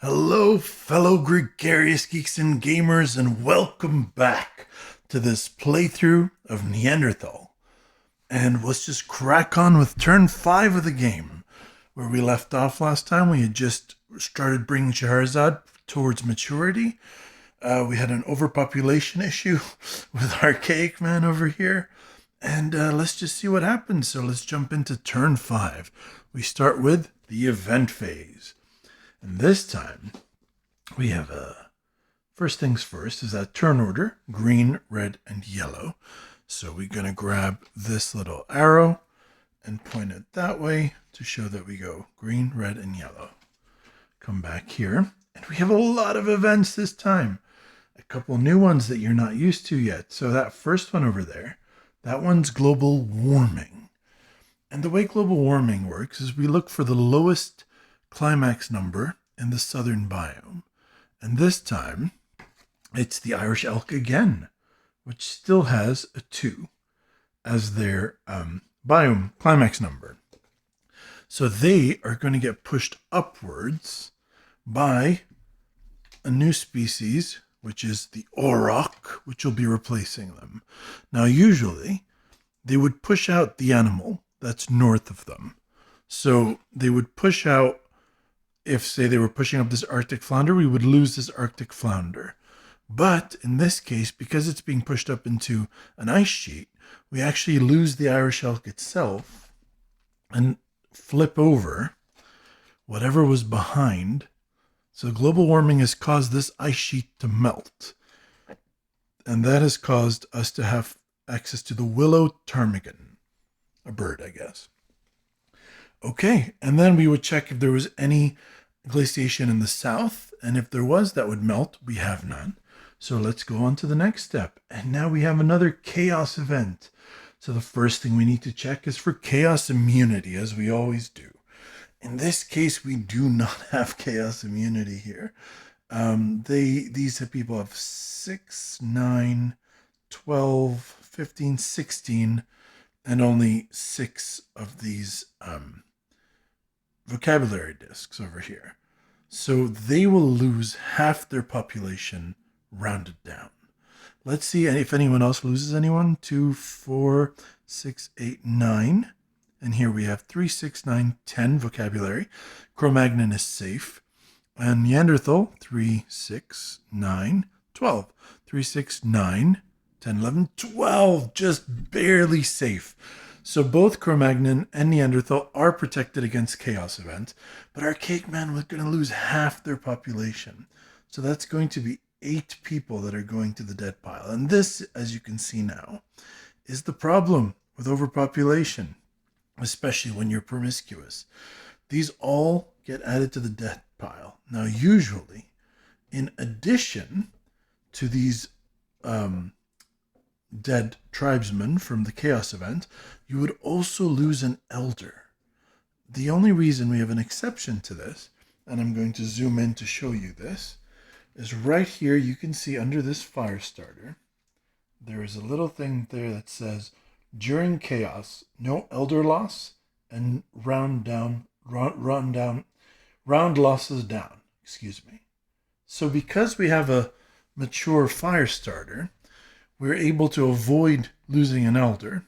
Hello, fellow gregarious geeks and gamers, and welcome back to this playthrough of Neanderthal. And let's just crack on with turn 5 of the game. Where we left off last time, we had just started bringing Scheherazade towards maturity. We had an overpopulation issue with Archaic Man over here. And let's just see what happens. So let's jump into turn 5. We start with the event phase. And this time, we have first things first is that turn order, green, red, and yellow. So we're going to grab this little arrow and point it that way to show that we go green, red, and yellow. Come back here, and we have a lot of events this time. A couple new ones that you're not used to yet. So that first one over there, that one's global warming. And the way global warming works is we look for the lowest climax number in the southern biome. And this time, it's the Irish elk again, which still has a 2 as their biome climax number. So they are going to get pushed upwards by a new species, which is the Auroch, which will be replacing them. Now, usually, they would push out the animal that's north of them. So they would push out, if, say, they were pushing up this Arctic flounder, we would lose this Arctic flounder. But in this case, because it's being pushed up into an ice sheet, we actually lose the Irish elk itself and flip over whatever was behind. So global warming has caused this ice sheet to melt. And that has caused us to have access to the willow ptarmigan, a bird, I guess. Okay, and then we would check if there was any glaciation in the south, and if there was, that would melt. We have none. So let's go on to the next step. And now we have another chaos event. So the first thing we need to check is for chaos immunity, as we always do. In this case, we do not have chaos immunity here. These people have 6, 9, 12, 15, 16, and only 6 of these vocabulary discs over here. So they will lose half their population rounded down. Let's see if anyone else loses anyone. 2, 4, 6, 8, 9. And here we have 3, 6, 9, 10 vocabulary. Cro-Magnon is safe. And Neanderthal, 3, 6, 9, 12. 3, 6, 9, 10, 11, 12. Just barely safe. So both Cro-Magnon and Neanderthal are protected against chaos events, but Archaic Man was going to lose half their population. So that's going to be 8 people that are going to the dead pile. And this, as you can see now, is the problem with overpopulation, especially when you're promiscuous. These all get added to the death pile. Now, usually, in addition to these dead tribesmen from the chaos event, you would also lose an elder. The only reason we have an exception to this, and I'm going to zoom in to show you this, is right here you can see under this fire starter, there is a little thing there that says, during chaos, no elder loss, and round losses down. Excuse me. So because we have a mature fire starter, we're able to avoid losing an elder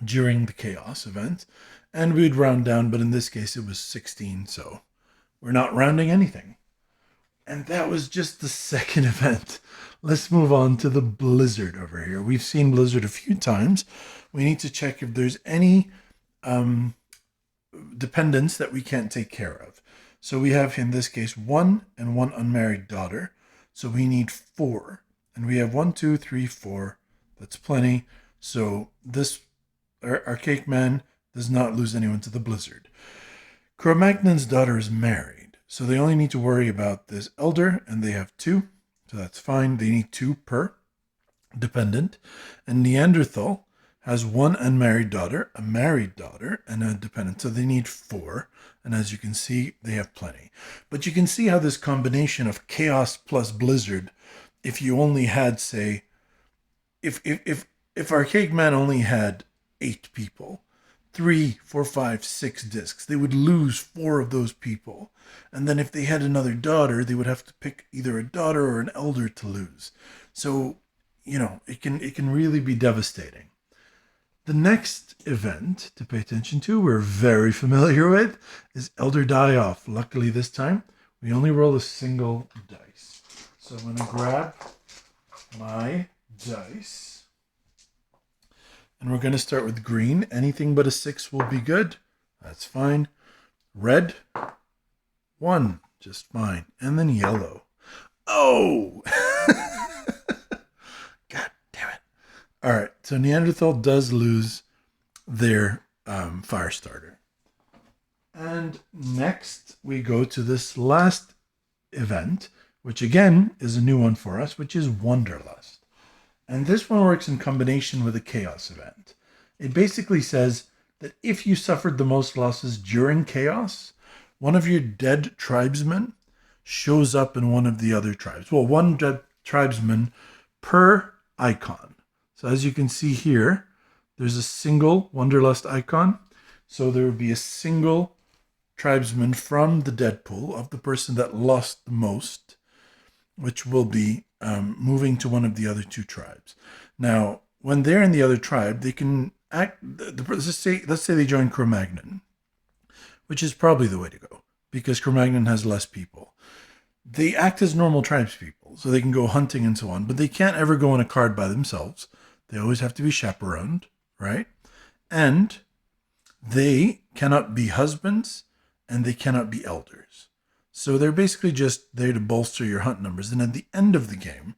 during the chaos event, and we'd round down, but in this case it was 16, so we're not rounding anything. And that was just the second event. Let's move on to the blizzard over here. We've seen blizzard a few times. We need to check if there's any dependents that we can't take care of. So we have, in this case, 1 and 1 unmarried daughter. So we need 4. And we have 1, 2, 3, 4. That's plenty. So this Archaic Man does not lose anyone to the blizzard. Cro-Magnon's daughter is married. So they only need to worry about this elder, and they have 2. So that's fine. They need 2 per dependent. And Neanderthal has 1 unmarried daughter, a married daughter, and a dependent. So they need 4. And as you can see, they have plenty. But you can see how this combination of chaos plus blizzard, if you only had, say, if Archaic Man only had 8 people, 3, 4, 5, 6 discs. They would lose 4 of those people. And then if they had another daughter, they would have to pick either a daughter or an elder to lose. So, it can really be devastating. The next event to pay attention to, we're very familiar with, is Elder Die Off. Luckily this time, we only roll a single dice. So I'm going to grab my dice. And we're going to start with green. Anything but a 6 will be good. That's fine. Red, 1, just fine. And then yellow. Oh! God damn it. All right, so Neanderthal does lose their fire starter. And next we go to this last event, which again is a new one for us, which is Wanderlust. And this one works in combination with a chaos event. It basically says that if you suffered the most losses during chaos, one of your dead tribesmen shows up in one of the other tribes. Well, one dead tribesman per icon. So as you can see here, there's a single Wanderlust icon. So there would be a single tribesman from the dead pool of the person that lost the most, which will be moving to one of the other 2 tribes. Now, when they're in the other tribe, they can act. Let's say they join Cro-Magnon, which is probably the way to go because Cro-Magnon has less people. They act as normal tribespeople, so they can go hunting and so on, but they can't ever go on a card by themselves. They always have to be chaperoned, right? And they cannot be husbands and they cannot be elders. So they're basically just there to bolster your hunt numbers. And at the end of the game,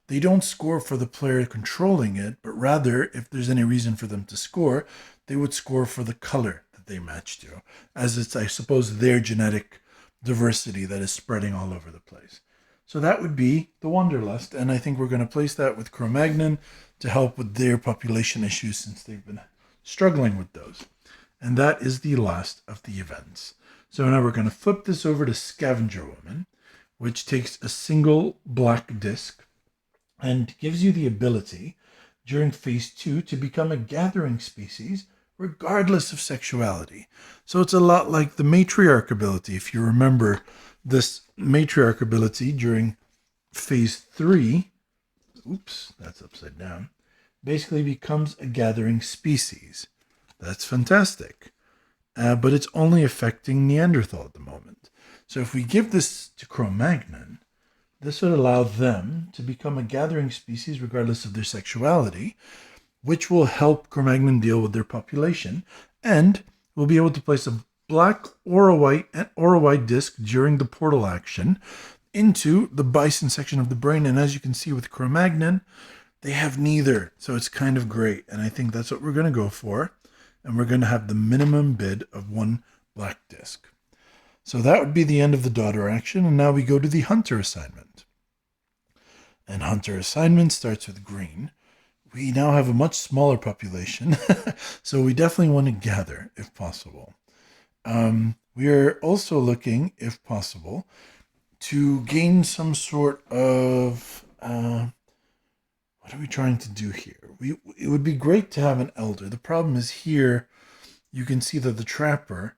they don't score for the player controlling it, but rather, if there's any reason for them to score, they would score for the color that they match to, as it's, I suppose, their genetic diversity that is spreading all over the place. So that would be the Wanderlust, and I think we're going to place that with Cro-Magnon to help with their population issues since they've been struggling with those. And that is the last of the events. So now we're going to flip this over to Scavenger Woman, which takes a single black disc and gives you the ability during phase 2 to become a gathering species regardless of sexuality. So it's a lot like the matriarch ability. If you remember this matriarch ability during phase 3, oops, that's upside down, basically becomes a gathering species. That's fantastic. But it's only affecting Neanderthal at the moment. So if we give this to Cro-Magnon, this would allow them to become a gathering species regardless of their sexuality, which will help Cro-Magnon deal with their population, and we'll be able to place a black or a white disc during the portal action into the bison section of the brain. And as you can see with Cro-Magnon, they have neither. So it's kind of great. And I think that's what we're going to go for. And we're going to have the minimum bid of 1 black disc. So that would be the end of the daughter action. And now we go to the hunter assignment. And hunter assignment starts with green. We now have a much smaller population. So we definitely want to gather if possible. We are also looking, if possible, to gain some sort of... what are we trying to do here? It would be great to have an elder. The problem is here, you can see that the trapper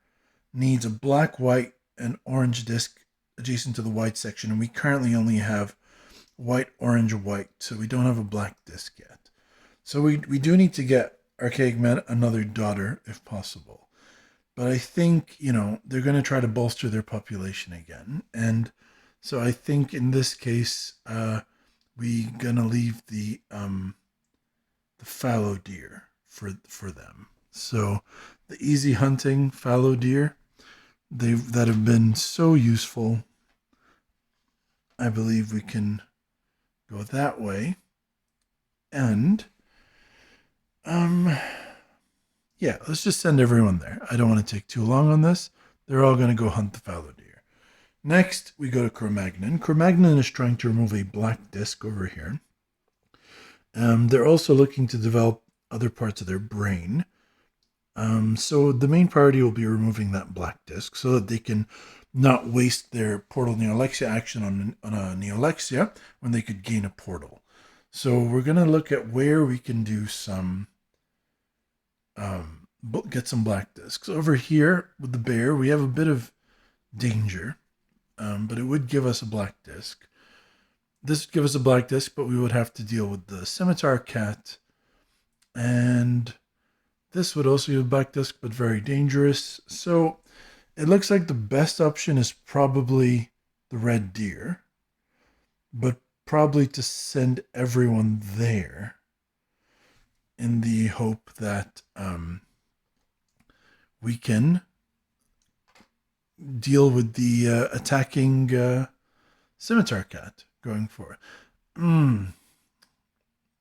needs a black, white, and orange disc adjacent to the white section. And we currently only have white, orange, white. So we don't have a black disc yet. So we do need to get Archaic Man another daughter if possible. But I think, they're going to try to bolster their population again. And so I think in this case, we're going to leave the fallow deer for them. So the easy hunting fallow deer, that have been so useful. I believe we can go that way. And yeah, let's just send everyone there. I don't want to take too long on this. They're all going to go hunt the fallow deer. Next, we go to Cro-Magnon. Cro-Magnon is trying to remove a black disc over here. They're also looking to develop other parts of their brain. So the main priority will be removing that black disc so that they can not waste their portal neolexia action on a neolexia when they could gain a portal. So we're going to look at where we can do some get some black discs. Over here with the bear, we have a bit of danger, but it would give us a black disc. This would give us a black disc, but we would have to deal with the scimitar cat. And this would also be a black disc, but very dangerous. So it looks like the best option is probably the red deer, but probably to send everyone there in the hope that we can deal with the attacking scimitar cat going forward.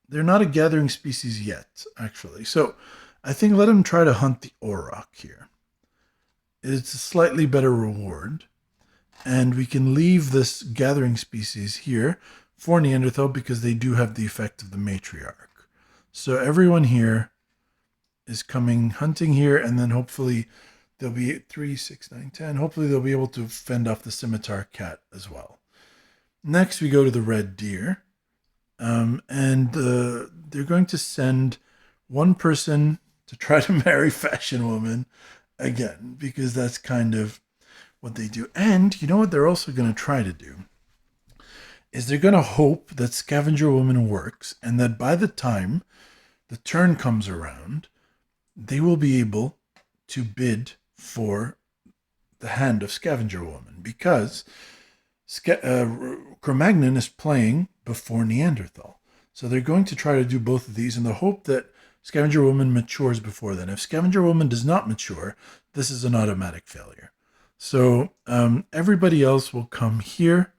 They're not a gathering species yet, actually. So I think let him try to hunt the Auroch here. It's a slightly better reward. And we can leave this gathering species here for Neanderthal because they do have the effect of the matriarch. So everyone here is coming hunting here, and then hopefully they'll be 3, 6, 9, 10. Hopefully they'll be able to fend off the scimitar cat as well. Next we go to the red deer. And they're going to send one person to try to marry Fashion Woman again, because that's kind of what they do. And you know what they're also going to try to do? Is they're going to hope that Scavenger Woman works, and that by the time the turn comes around, they will be able to bid for the hand of Scavenger Woman, because Cro-Magnon is playing before Neanderthal. So they're going to try to do both of these in the hope that Scavenger Woman matures before then. If Scavenger Woman does not mature, this is an automatic failure. So everybody else will come here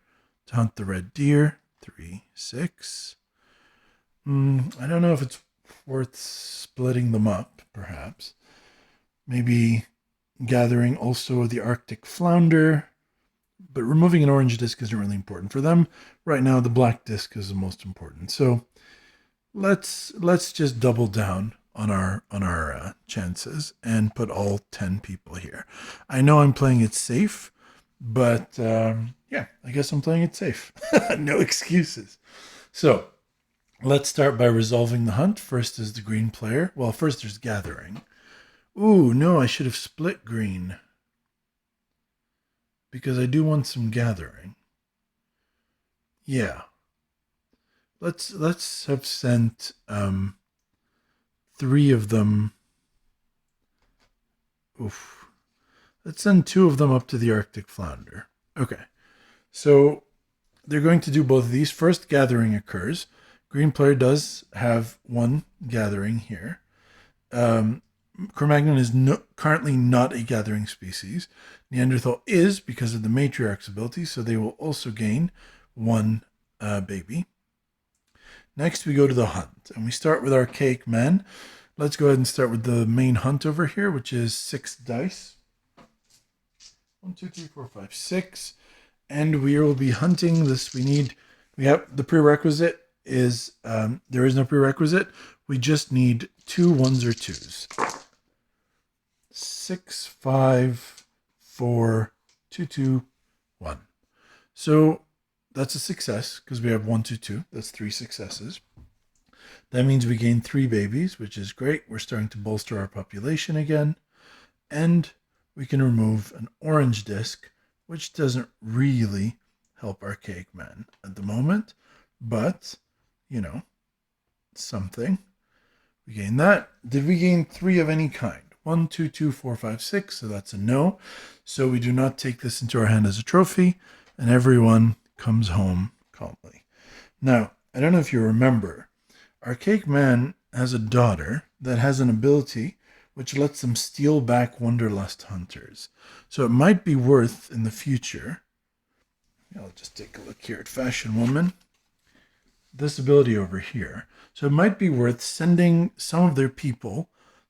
to hunt the red deer. 3, 6. I don't know if it's worth splitting them up, perhaps. Maybe gathering also the Arctic flounder. But removing an orange disc isn't really important for them. Right now, the black disc is the most important. So let's just double down on our chances and put all 10 people here. I know I'm playing it safe, but yeah, I guess I'm playing it safe. No excuses. So let's start by resolving the hunt. First is the green player. Well, first there's gathering. Ooh, no, I should have split green, because I do want some gathering. Yeah. Let's have sent 3 of them. Oof. Let's send 2 of them up to the Arctic flounder. Okay. So they're going to do both of these. First gathering occurs. Green player does have 1 gathering here. Cro-Magnon is currently not a gathering species. Neanderthal is, because of the matriarch's ability, so they will also gain 1 baby. Next we go to the hunt, and we start with Archaic Man. Let's go ahead and start with the main hunt over here, which is 6 dice. 1, 2, 3, 4, 5, 6. And we will be hunting this. We have the prerequisite is, there is no prerequisite. We just need 2 1s or 2s. 6, 5, 4, 2, 2, 1. So that's a success because we have 1, 2, 2. That's 3 successes. That means we gain 3 babies, which is great. We're starting to bolster our population again. And we can remove an orange disc, which doesn't really help Archaic Man at the moment. But, you know, something. We gain that. Did we gain 3 of any kind? 1, 2, 2, 4, 5, 6. So that's a no. So we do not take this into our hand as a trophy, and everyone comes home calmly. Now, I don't know if you remember, Archaic Man has a daughter that has an ability which lets them steal back Wanderlust hunters. So it might be worth in the future. I'll just take a look here at Fashion Woman. This ability over here. So it might be worth sending some of their people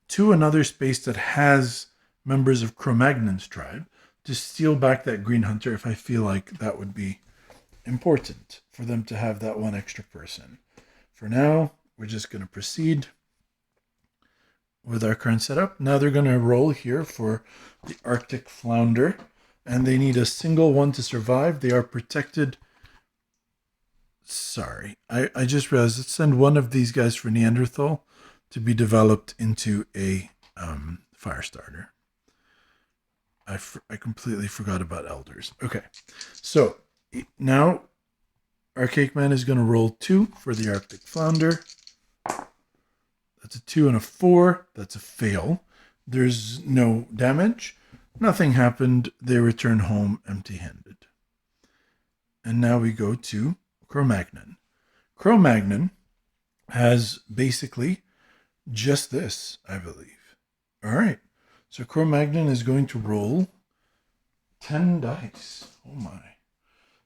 to another space that has members of Cro-Magnon's tribe to steal back that green hunter, if I feel like that would be important for them to have that 1 extra person. For now, we're just going to proceed with our current setup. Now they're going to roll here for the Arctic flounder, and they need a single 1 to survive. They are protected. Sorry, I just realized, let's send one of these guys for Neanderthal to be developed into a fire starter. I completely forgot about elders. Okay, so now our cake man is going to roll 2 for the Arctic flounder. That's a 2 and a 4. That's a fail. There's no damage. Nothing happened. They return home empty-handed. And now we go to Cro-Magnon. Cro-Magnon has basically just this, I believe. All right. So Cro-Magnon is going to roll 10 dice. Oh my.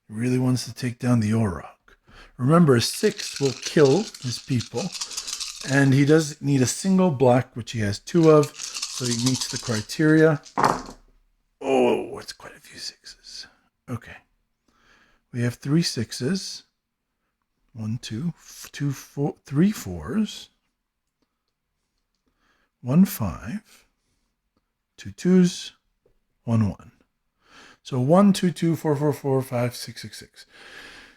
He really wants to take down the Auroch. Remember, a 6 will kill his people. And he does need a single black, which he has 2 of. So he meets the criteria. Oh, it's quite a few 6s. Okay. We have 3 6s. 1, 2, 2, 4, 3 4s. 1 5. 2 2s. 1 1. So 1 2 2 4 4 4 5 6 6 6.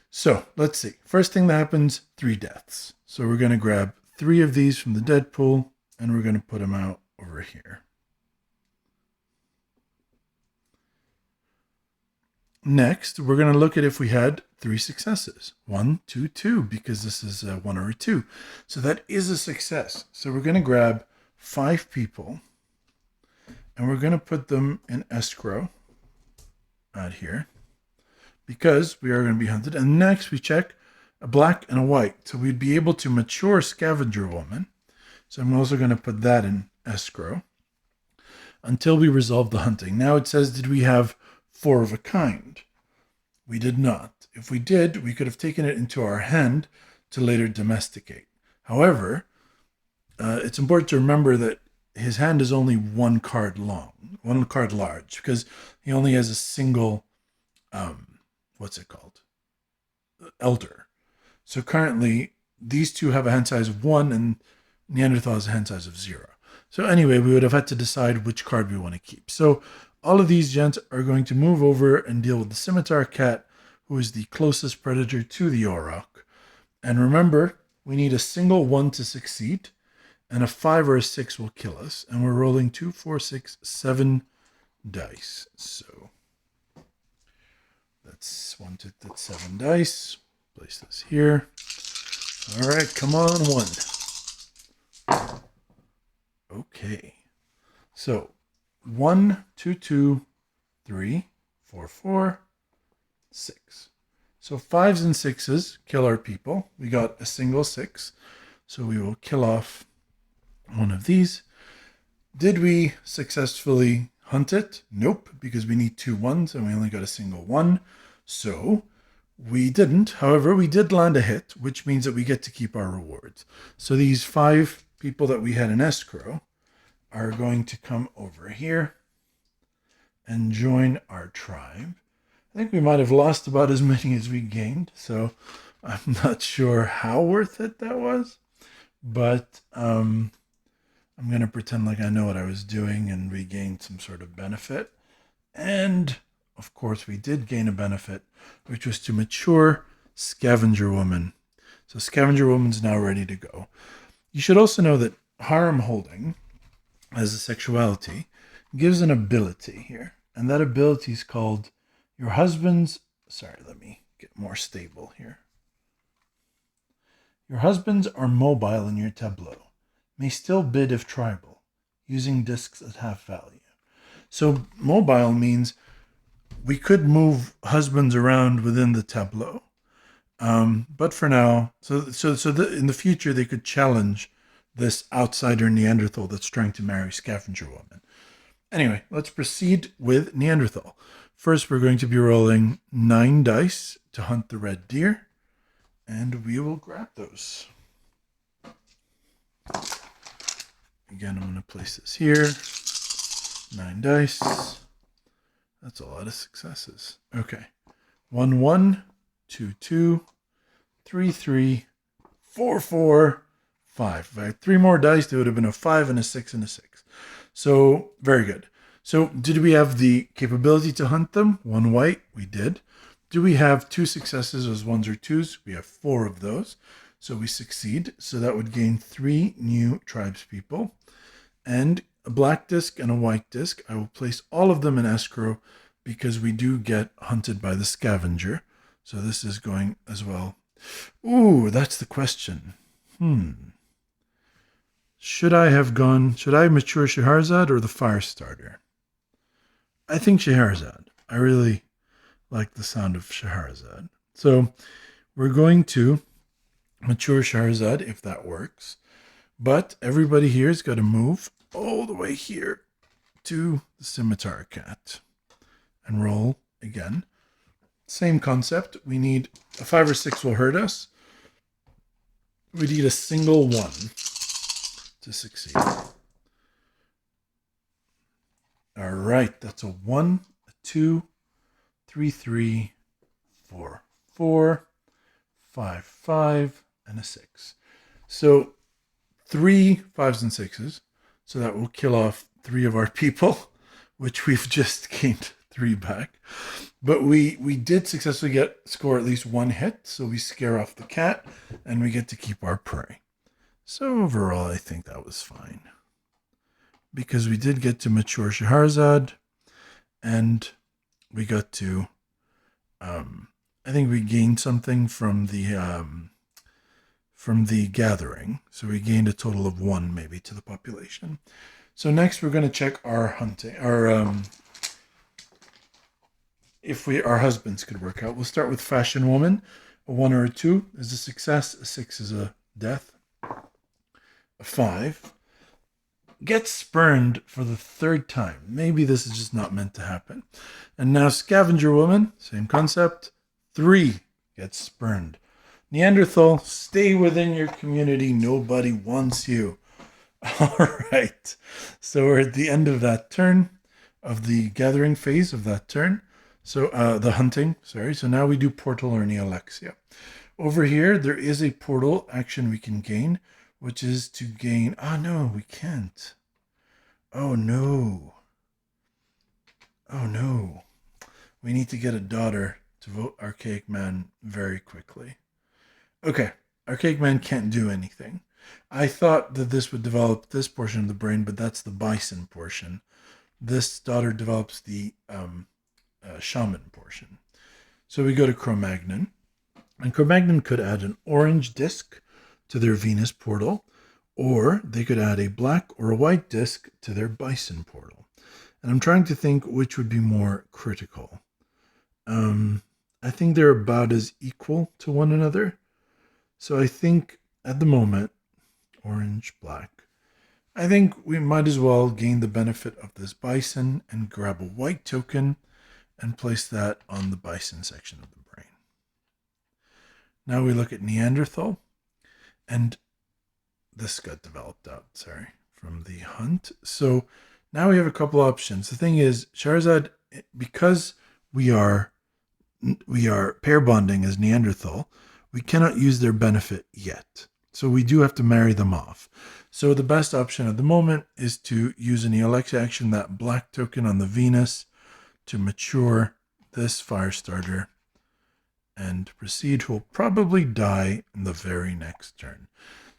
So let's see. First thing that happens, 3 deaths. So we're going to grab 3 of these from the dead pool and we're going to put them out over here. Next, we're going to look at if we had 3 successes. 1, 2, 2, because this is a 1 or a 2. So that is a success. So we're going to grab 5 people and we're going to put them in escrow out here because we are going to be hunted. And next we check a black and a white. So we'd be able to mature Scavenger Woman. So I'm also going to put that in escrow until we resolve the hunting. Now it says, did we have 4 of a kind? We did not. If we did, we could have taken it into our hand to later domesticate. However, it's important to remember that his hand is only 1 card long, 1 card large, because he only has a single, what's it called? Elder. So currently, these two have a hand size of 1 and Neanderthal has a hand size of 0. So anyway, we would have had to decide which card we want to keep. So all of these gents are going to move over and deal with the scimitar cat, who is the closest predator to the Auroch. And remember, we need a single 1 to succeed, and a 5 or a 6 will kill us. And we're rolling 2, 4, 6, 7 dice. So that's 7 dice. Place this here. All right, come on, 1. Okay. So 1, 2, 2, 3, 4, 4, 6. So 5s and 6s kill our people. We got a single 6. So we will kill off one of these. Did we successfully hunt it? Nope, because we need 2 1s and we only got a single 1. So we didn't. However, we did land a hit, which means that we get to keep our rewards. So these 5 people that we had in escrow are going to come over here and join our tribe. I think we might have lost about as many as we gained, so I'm not sure how worth it that was, but I'm going to pretend like I know what I was doing and we gained some sort of benefit. And of course we did gain a benefit, which was to mature Scavenger Woman. So Scavenger Woman's now ready to go. You should also know that harem holding as a sexuality gives an ability here. And that ability is called your husband's... Sorry, let me get more stable here. Your husbands are mobile in your tableau. May still bid if tribal, using discs at half value. So mobile means we could move husbands around within the tableau. But for now, in the future, they could challenge this outsider Neanderthal that's trying to marry Scavenger Woman. Anyway, let's proceed with Neanderthal. First, we're going to be rolling 9 dice to hunt the red deer, and we will grab those. Again, I'm going to place this here. 9 dice. That's a lot of successes. Okay. 1, 1, 2, 2, 3, 3, 4, 4, 5. If I had 3 more dice, there would have been a 5 and a 6 and a 6. So, very good. So, did we have the capability to hunt them? 1 white, we did. Do we have 2 successes as 1s or 2s? We have 4 of those. So we succeed. So that would gain 3 new tribespeople. And a black disc and a white disc. I will place all of them in escrow because we do get hunted by the scavenger. So this is going as well. Ooh, that's the question. Should I mature Scheherazade or the Firestarter? I think Scheherazade. I really like the sound of Scheherazade. So we're going to mature Scheherazade if that works. But everybody here has got to move all the way here to the Scimitar Cat and roll again. Same concept. We need a 5 or 6 will hurt us. We need a single 1 to succeed. All right, that's a 1, a 2, 3, 3, 4, 4, 5, 5, and a 6. So 3 5s and 6s. So that will kill off 3 of our people, which we've just gained 3 back. But we did successfully score at least 1 hit, so we scare off the cat, and we get to keep our prey. So overall, I think that was fine. Because we did get to mature Scheherazade, and we got to, I think we gained something from the gathering. So we gained a total of 1 maybe to the population. So next we're going to check our hunting, if our husbands could work out. We'll start with Fashion Woman. A 1 or a 2 is a success. A 6 is a death. A 5 gets spurned for the 3rd time. Maybe this is just not meant to happen. And now Scavenger Woman, same concept. 3 gets spurned. Neanderthal, stay within your community. Nobody wants you. All right. So we're at the end of that turn, of the gathering phase of that turn. So the hunting, sorry. So now we do Portal or Nealexia. Over here, there is a portal action we can gain, which is to gain... Oh, no, we can't. Oh, no. Oh, no. We need to get a daughter to vote Archaic Man very quickly. Okay, Archaic Man can't do anything. I thought that this would develop this portion of the brain, but that's the bison portion. This daughter develops the shaman portion. So we go to Cro-Magnon. And Cro-Magnon could add an orange disc to their Venus portal, or they could add a black or a white disc to their bison portal. And I'm trying to think which would be more critical. I think they're about as equal to one another. So I think at the moment, orange, black, I think we might as well gain the benefit of this bison and grab a white token and place that on the bison section of the brain. Now we look at Neanderthal, and this got developed out, from the hunt. So now we have a couple options. The thing is, Scheherazade, because we are pair bonding as Neanderthal, we cannot use their benefit yet. So we do have to marry them off. So the best option at the moment is to use an Nealexia action, that black token on the Venus, to mature this Firestarter and proceed, who will probably die in the very next turn.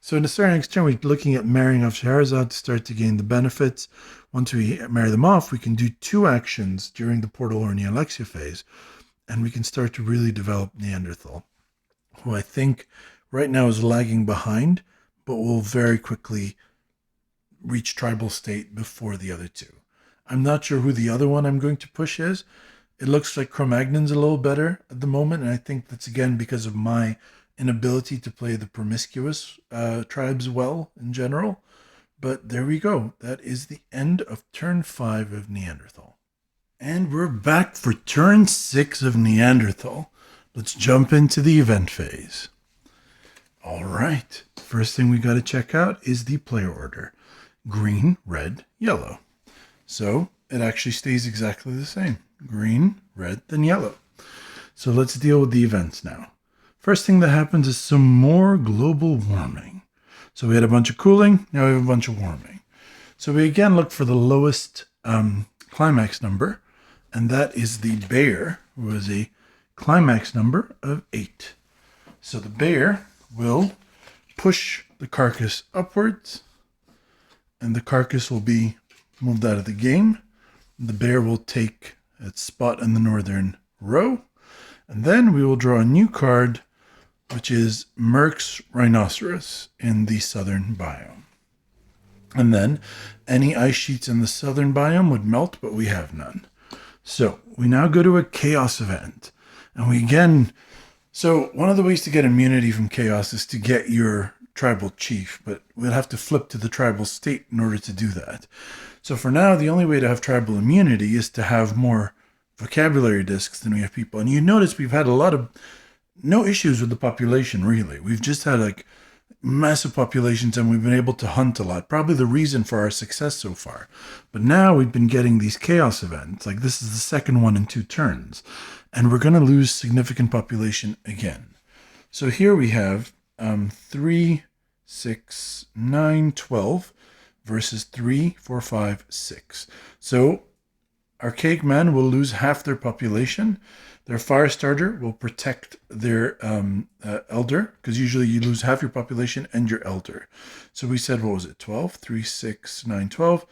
So in the very next turn, we're looking at marrying off Scheherazade to start to gain the benefits. Once we marry them off, we can do 2 actions during the Portal or Nealexia phase, and we can start to really develop Neanderthal, who I think right now is lagging behind, but will very quickly reach tribal state before the other 2. I'm not sure who the other one I'm going to push is. It looks like Cro-Magnon's a little better at the moment, and I think that's again because of my inability to play the promiscuous tribes well in general. But there we go. That is the end of turn 5 of Neanderthal. And we're back for turn 6 of Neanderthal. Let's jump into the event phase. All right. First thing we got to check out is the player order. Green, red, yellow. So it actually stays exactly the same. Green, red, then yellow. So let's deal with the events now. First thing that happens is some more global warming. So we had a bunch of cooling, now we have a bunch of warming. So we again look for the lowest climax number, and that is the bear, who is a climax number of 8. So the bear will push the carcass upwards, and the carcass will be moved out of the game. The bear will take its spot in the northern row. And then we will draw a new card, which is Merck's Rhinoceros in the southern biome. And then any ice sheets in the southern biome would melt, but we have none. So we now go to a chaos event. And so one of the ways to get immunity from chaos is to get your tribal chief, but we'll have to flip to the tribal state in order to do that. So for now, the only way to have tribal immunity is to have more vocabulary discs than we have people. And you notice we've had no issues with the population, really. We've just had like massive populations and we've been able to hunt a lot. Probably the reason for our success so far. But now we've been getting these chaos events. Like this is the second one in 2 turns. And we're going to lose significant population again. So here we have 3, 6, 9, 12 versus 3, 4, 5, 6. So Archaic Man will lose half their population. Their Firestarter will protect their Elder, because usually you lose half your population and your Elder. So we said, what was it, 12? 3, 6, 9, 12.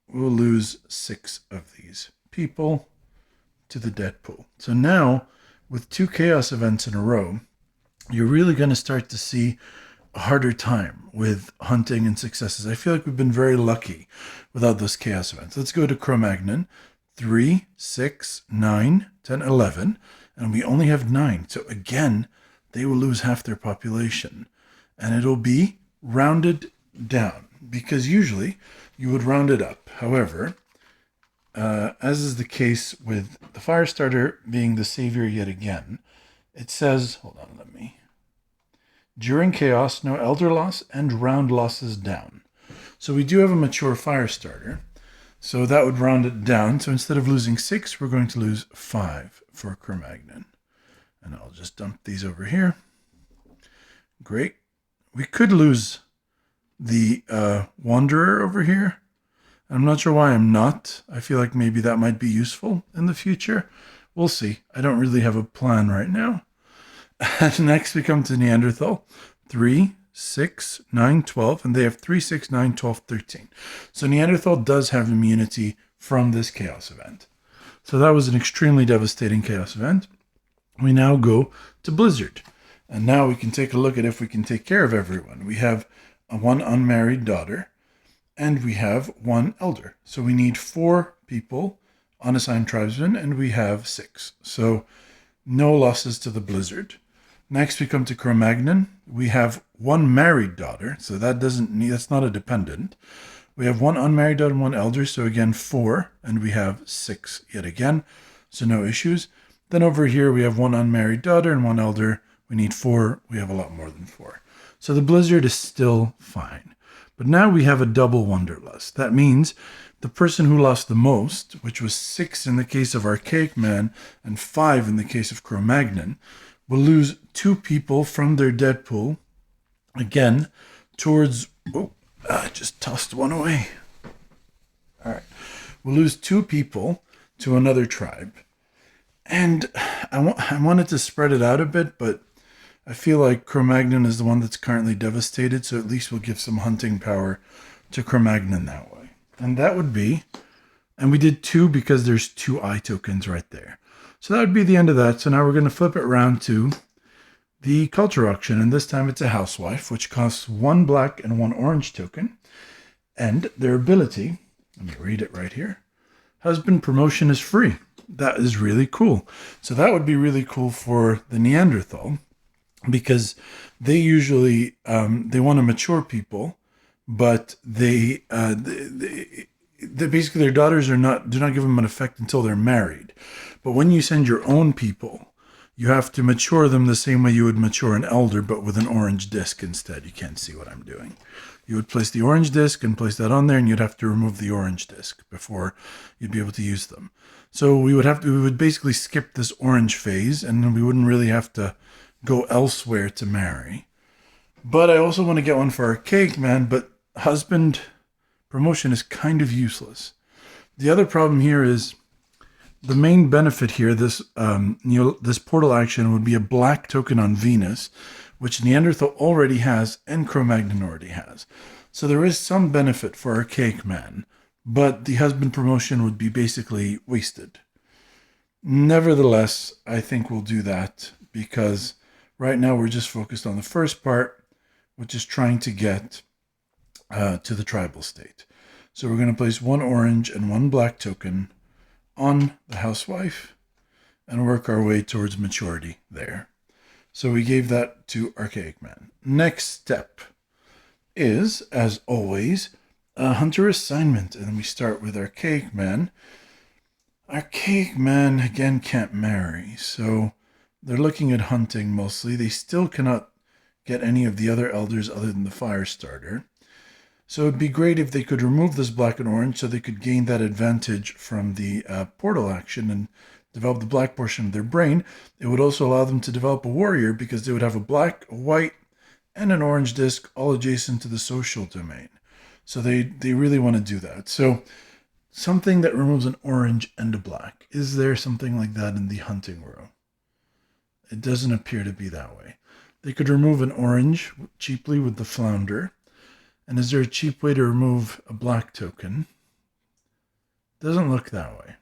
We'll lose 6 of these people to the dead pool. So now, with 2 chaos events in a row, you're really going to start to see a harder time with hunting and successes. I feel like we've been very lucky without those chaos events. Let's go to Cro-Magnon. 3, 6, 9, 10, 11. And we only have 9. So again, they will lose half their population. And it'll be rounded down. Because usually you would round it up. However, as is the case with the Firestarter being the savior yet again, it says, hold on, during chaos, no elder loss and round losses down. So we do have a mature Firestarter. So that would round it down. So instead of losing 6, we're going to lose 5 for Cro-Magnon. And I'll just dump these over here. Great. We could lose the Wanderer over here. I'm not sure why I'm not. I feel like maybe that might be useful in the future. We'll see. I don't really have a plan right now. And next we come to Neanderthal. 3, 6, 9, 12. And they have 3, 6, 9, 12, 13. So Neanderthal does have immunity from this chaos event. So that was an extremely devastating chaos event. We now go to Blizzard. And now we can take a look at if we can take care of everyone. We have 1 unmarried daughter. And we have 1 elder. So we need 4 people, unassigned tribesmen, and we have 6. So no losses to the Blizzard. Next we come to Cro-Magnon. We have 1 married daughter, so that's not a dependent. We have 1 unmarried daughter and 1 elder, so again 4, and we have 6 yet again, so no issues. Then over here we have 1 unmarried daughter and 1 elder. We need 4. We have a lot more than 4. So the Blizzard is still fine. But now we have a double Wanderlust. That means the person who lost the most, which was 6 in the case of Archaic Man and 5 in the case of Cro-Magnon, will lose 2 people from their dead pool, again, towards... Oh, I just tossed 1 away. All right. We'll lose 2 people to another tribe. And I wanted to spread it out a bit, but I feel like Cro-Magnon is the one that's currently devastated, so at least we'll give some hunting power to Cro-Magnon that way. And that would be... And we did 2 because there's 2 eye tokens right there. So that would be the end of that. So now we're going to flip it around to the culture auction. And this time it's a housewife, which costs 1 black and 1 orange token. And their ability, let me read it right here. Husband promotion is free. That is really cool. So that would be really cool for the Neanderthal, because they usually, they want to mature people, but they basically their daughters do not give them an effect until they're married. But when you send your own people, you have to mature them the same way you would mature an elder, but with an orange disc instead. You can't see what I'm doing. You would place the orange disc and place that on there, and you'd have to remove the orange disc before you'd be able to use them. So we would basically skip this orange phase, and then we wouldn't really have to go elsewhere to marry. But I also want to get one for Archaic Man, but husband promotion is kind of useless. The other problem here is the main benefit here, this portal action would be a black token on Venus, which Neanderthal already has and Cro-Magnon already has. So there is some benefit for Archaic Man, but the husband promotion would be basically wasted. Nevertheless, I think we'll do that because right now we're just focused on the first part, which is trying to get to the tribal state. So we're going to place one orange and one black token on the housewife and work our way towards maturity there. So we gave that to Archaic Man. Next step is, as always, a hunter assignment. And we start with Archaic Man. Archaic Man, again, can't marry. So they're looking at hunting mostly. They still cannot get any of the other elders other than the fire starter. So it'd be great if they could remove this black and orange so they could gain that advantage from the portal action and develop the black portion of their brain. It would also allow them to develop a warrior because they would have a black, a white, and an orange disc all adjacent to the social domain. So they really want to do that. So something that removes an orange and a black. Is there something like that in the hunting row? It doesn't appear to be that way. They could remove an orange cheaply with the flounder. And is there a cheap way to remove a black token? Doesn't look that way.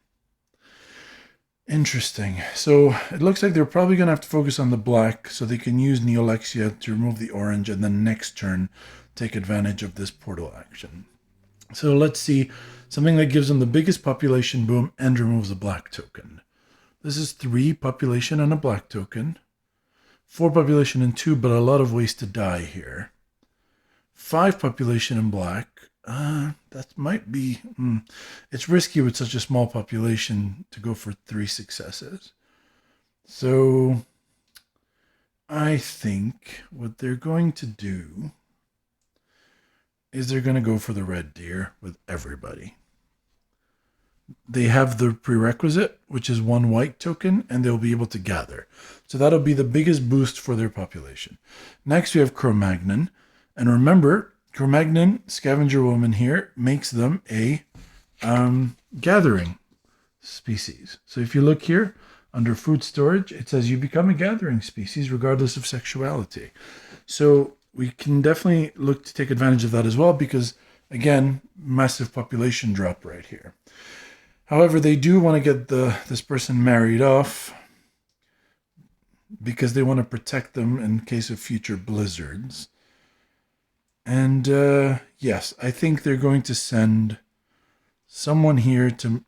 Interesting. So it looks like they're probably going to have to focus on the black so they can use Neolexia to remove the orange and then next turn take advantage of this portal action. So let's see something that gives them the biggest population boom and removes a black token. This is 3 population and a black token. 4 population and 2, but a lot of ways to die here. 5 population in black. That might be... It's risky with such a small population to go for 3 successes. So I think what they're going to do is they're going to go for the red deer with everybody. They have the prerequisite, which is 1 white token, and they'll be able to gather. So that'll be the biggest boost for their population. Next, we have Cro-Magnon. And remember, Cro-Magnon, Scavenger Woman here, makes them a gathering species. So if you look here, under food storage, it says you become a gathering species regardless of sexuality. So we can definitely look to take advantage of that as well because, again, massive population drop right here. However, they do want to get this person married off because they want to protect them in case of future blizzards. And yes, I think they're going to send someone here to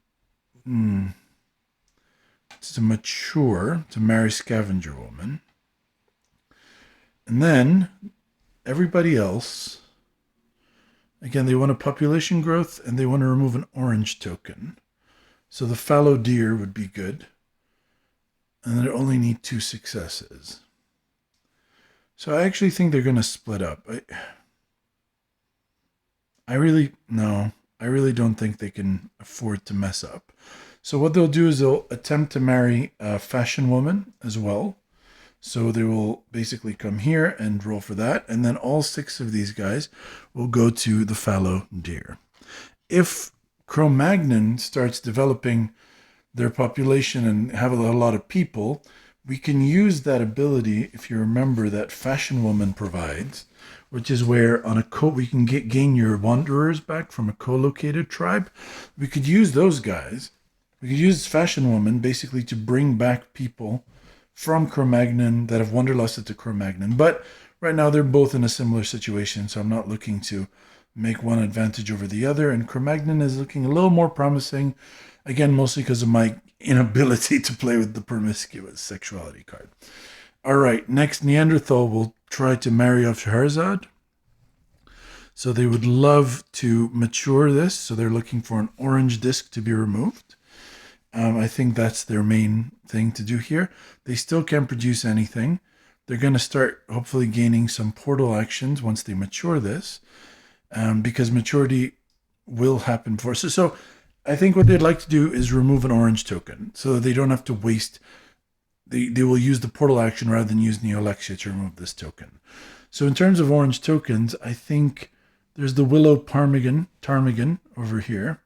mature, to marry Scavenger Woman. And then everybody else, again, they want a population growth and they want to remove an orange token. So the fallow deer would be good. And they only need 2 successes. So I actually think they're going to split up. I really don't think they can afford to mess up. So what they'll do is they'll attempt to marry a fashion woman as well. So they will basically come here and roll for that. And then all 6 of these guys will go to the fallow deer. If Cro-Magnon starts developing their population and have a lot of people, we can use that ability, if you remember, that Fashion Woman provides, which is where on a we can gain your wanderers back from a co-located tribe. We could use those guys. We could use Fashion Woman basically to bring back people from Cro-Magnon that have wanderlusted to Cro-Magnon. But right now they're both in a similar situation, so I'm not looking to make one advantage over the other. And Cro-Magnon is looking a little more promising, again, mostly because of my inability to play with the promiscuous sexuality card. All right, next Neanderthal will try to marry off Shahrazad. So they would love to mature this. So they're looking for an orange disc to be removed. I think that's their main thing to do here. They still can't produce anything. They're going to start hopefully gaining some portal actions once they mature this, because maturity will happen for us. So I think what they'd like to do is remove an orange token so that they don't have to waste. They will use the portal action rather than use Neolexia to remove this token. So in terms of orange tokens, I think there's the Willow Ptarmigan over here.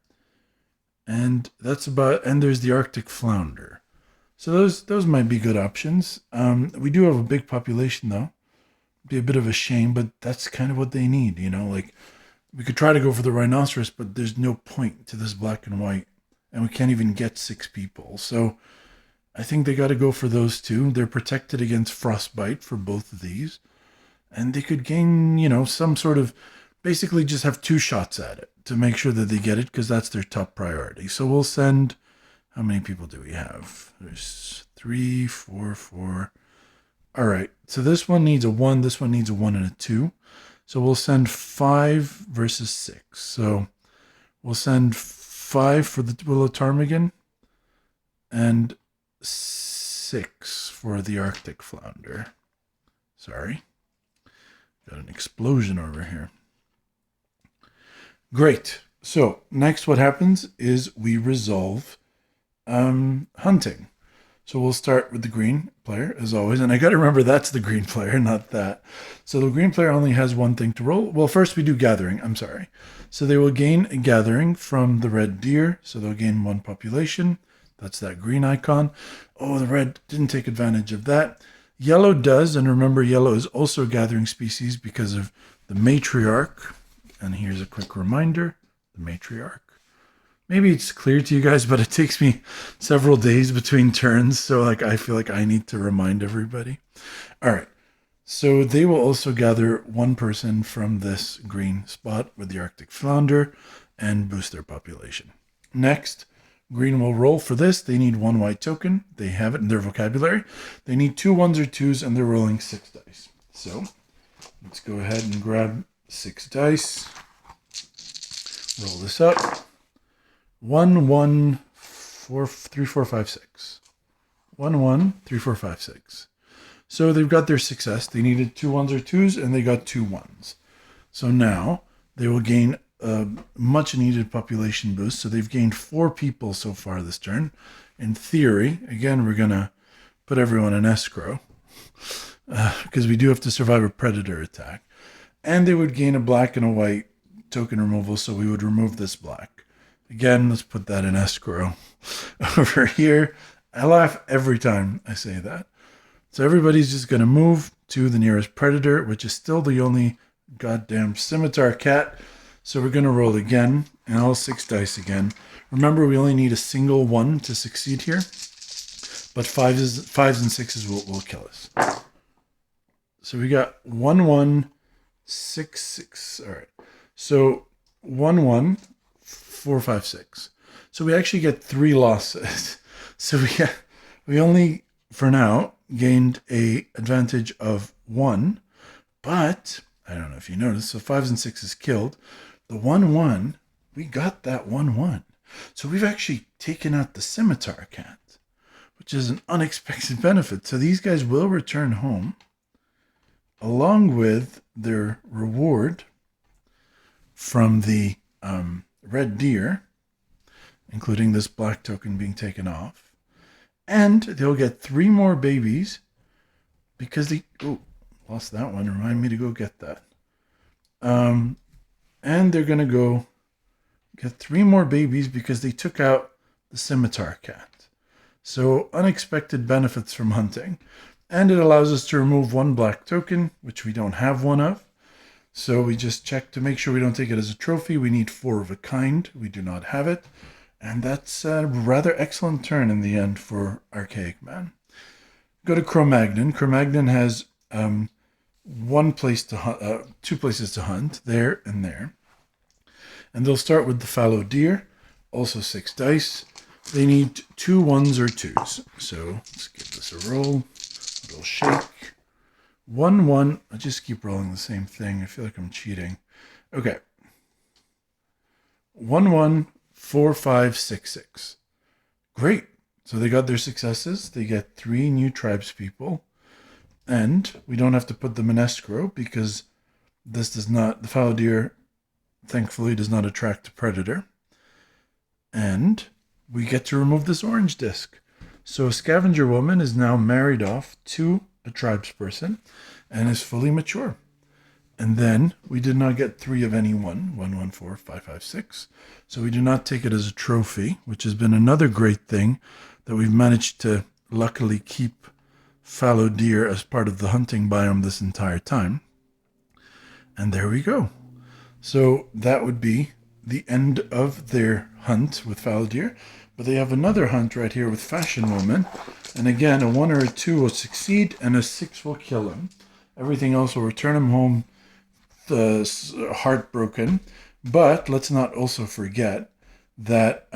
And that's about, and there's the Arctic Flounder. So those might be good options. We do have a big population though. Be a bit of a shame, but that's kind of what they need, like We could try to go for the rhinoceros, but there's no point to this black and white. And we can't even get 6 people. So I think they got to go for those two. They're protected against frostbite for both of these. And they could gain, some sort of, basically just have 2 shots at it to make sure that they get it, because that's their top priority. So we'll send, how many people do we have? There's 3, 4, 4. All right. So this one needs a 1. This one needs a 1 and a 2. So we'll send 5 versus 6. So we'll send 5 for the Willow Ptarmigan and 6 for the Arctic Flounder. Sorry. Got an explosion over here. Great. So next what happens is we resolve hunting. So we'll start with the green player, as always. And I got to remember that's the green player, not that. So the green player only has 1 thing to roll. Well, first we do gathering. I'm sorry. So they will gain a gathering from the red deer. So they'll gain 1 population. That's that green icon. Oh, the red didn't take advantage of that. Yellow does. And remember, yellow is also a gathering species because of the matriarch. And here's a quick reminder. The matriarch. Maybe it's clear to you guys, but it takes me several days between turns. So I feel like I need to remind everybody. All right. So they will also gather 1 person from this green spot with the Arctic Flounder and boost their population. Next, green will roll for this. They need 1 white token. They have it in their vocabulary. They need 2 1s or 2s, and they're rolling 6 dice. So let's go ahead and grab 6 dice. Roll this up. 1, 1, 4, 3, 4, 5, 6. 1, 1, 3, 4, 5, 6. So they've got their success. They needed 2 1s or 2s, and they got 2 1s. So now they will gain a much needed population boost. So they've gained 4 people so far this turn. In theory, again, we're going to put everyone in escrow because we do have to survive a predator attack. And they would gain a black and a white token removal. So we would remove this black. Again, let's put that in escrow over here. I laugh every time I say that. So everybody's just going to move to the nearest predator, which is still the only goddamn scimitar cat. So we're going to roll again, and all 6 dice again. Remember, we only need a single 1 to succeed here, but 5s and 6s will kill us. So we got 1, 1, 6, 6. All right. So 1, 1. 4, 5, 6. So we actually get 3 losses. So we only, for now, gained a advantage of 1. But, I don't know if you noticed, so 5s and 6s killed. The 1, 1, we got that 1, 1. So we've actually taken out the scimitar cat, which is an unexpected benefit. So these guys will return home, along with their reward from the red deer, including this black token being taken off. And they'll get 3 more babies because they... Oh, lost that one. Remind me to go get that. And they're going to go get 3 more babies because they took out the scimitar cat. So unexpected benefits from hunting. And it allows us to remove 1 black token, which we don't have 1 of. So we just check to make sure we don't take it as a trophy. We need 4 of a kind. We do not have it. And that's a rather excellent turn in the end for Archaic Man. Go to Cro-Magnon. Cro-Magnon has 2 places to hunt, there and there. And they'll start with the fallow deer, also 6 dice. They need 2 1s or 2s. So let's give this a roll. A little shake. 1, 1. I just keep rolling the same thing. I feel like I'm cheating. Okay. 1, 1, 4, 5, 6, 6. Great. So they got their successes. They get 3 new tribespeople. And we don't have to put them in escrow because this does not, the fallow deer, thankfully, does not attract a predator. And we get to remove this orange disc. So a scavenger woman is now married off to a tribesperson and is fully mature. And then we did not get 3 of any one. 1, 1, 4, 5, 5, 6. So we do not take it as a trophy, which has been another great thing that we've managed to luckily keep fallow deer as part of the hunting biome this entire time. And there we go. So that would be the end of their hunt with fallow deer. But they have another hunt right here with fashion woman. And again, a 1 or a 2 will succeed, and a 6 will kill him. Everything else will return him home heartbroken. But let's not also forget that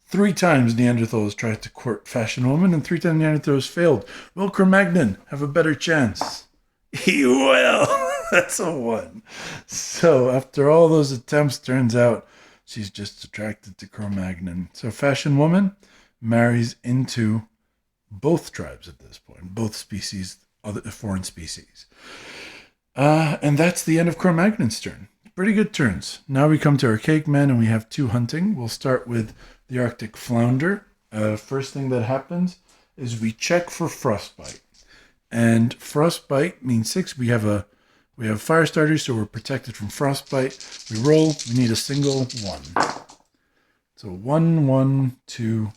3 times Neanderthal has tried to court fashion woman, and 3 times Neanderthal has failed. Will Cro-Magnon have a better chance? He will. That's a 1. So after all those attempts, turns out she's just attracted to Cro-Magnon. So fashion woman marries into both tribes at this point, both species, other foreign species. And that's the end of Cro-Magnon's turn. Pretty good turns. Now we come to Archaic Man, and we have 2 hunting. We'll start with the Arctic Flounder. First thing that happens is we check for frostbite. And frostbite means 6. We have fire starters, so we're protected from frostbite. We roll. We need a single 1. So 1, 1, 2,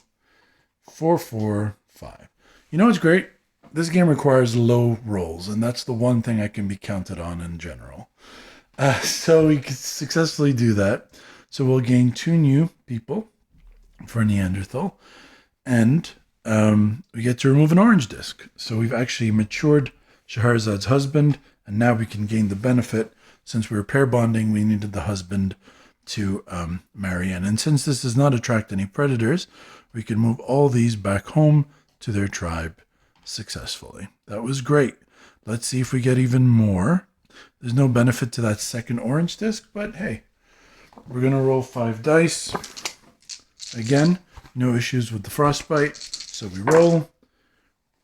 4, 4, 5. You know what's great? This game requires low rolls, and that's the one thing I can be counted on in general. So we can successfully do that. So we'll gain 2 new people for Neanderthal, and we get to remove an orange disc. So we've actually matured Scheherazad's husband, and now we can gain the benefit. Since we were pair bonding, we needed the husband to marry in. And since this does not attract any predators, we can move all these back home to their tribe successfully. That was great. Let's see if we get even more. There's no benefit to that second orange disc, but hey, we're going to roll 5 dice. Again, no issues with the frostbite. So we roll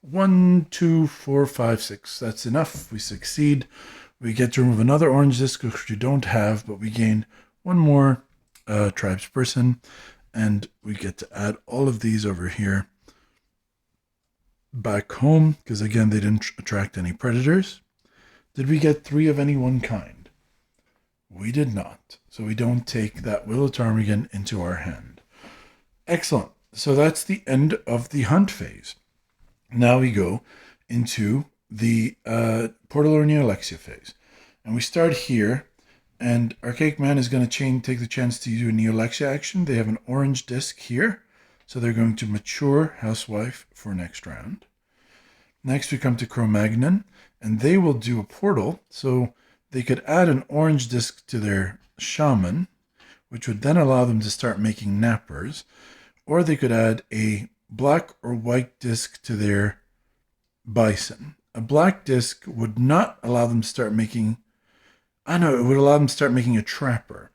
1, 2, 4, 5, 6. That's enough. We succeed. We get to remove another orange disc, which we don't have, but we gain 1 more tribes person, and we get to add all of these over here back home, because again, they didn't attract any predators. Did we get 3 of any one kind? We did not. So we don't take that Willow Ptarmigan into our hand. Excellent. So that's the end of the hunt phase. Now we go into the Portal or Neo-Alexia phase. And we start here, and Archaic Man is going to take the chance to do a Neo-Alexia action. They have an orange disc here, so they're going to mature Housewife for next round. Next we come to Cro-Magnon, and they will do a portal, so they could add an orange disc to their shaman, which would then allow them to start making nappers, or they could add a black or white disc to their bison. A black disc would not allow them to start making, it would allow them to start making a trapper.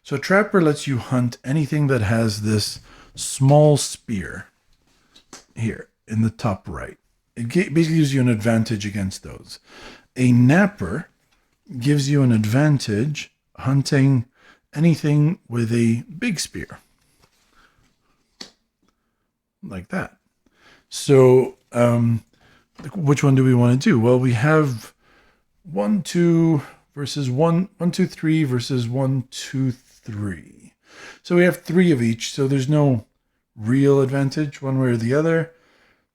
So a trapper lets you hunt anything that has this small spear here in the top right. It basically gives you an advantage against those. A napper gives you an advantage hunting anything with a big spear. Like that. So, which one do we want to do? Well, we have 1, 2 versus 1, 1, 2, 3 versus 1, 2, 3. So we have 3 of each, so there's no real advantage one way or the other.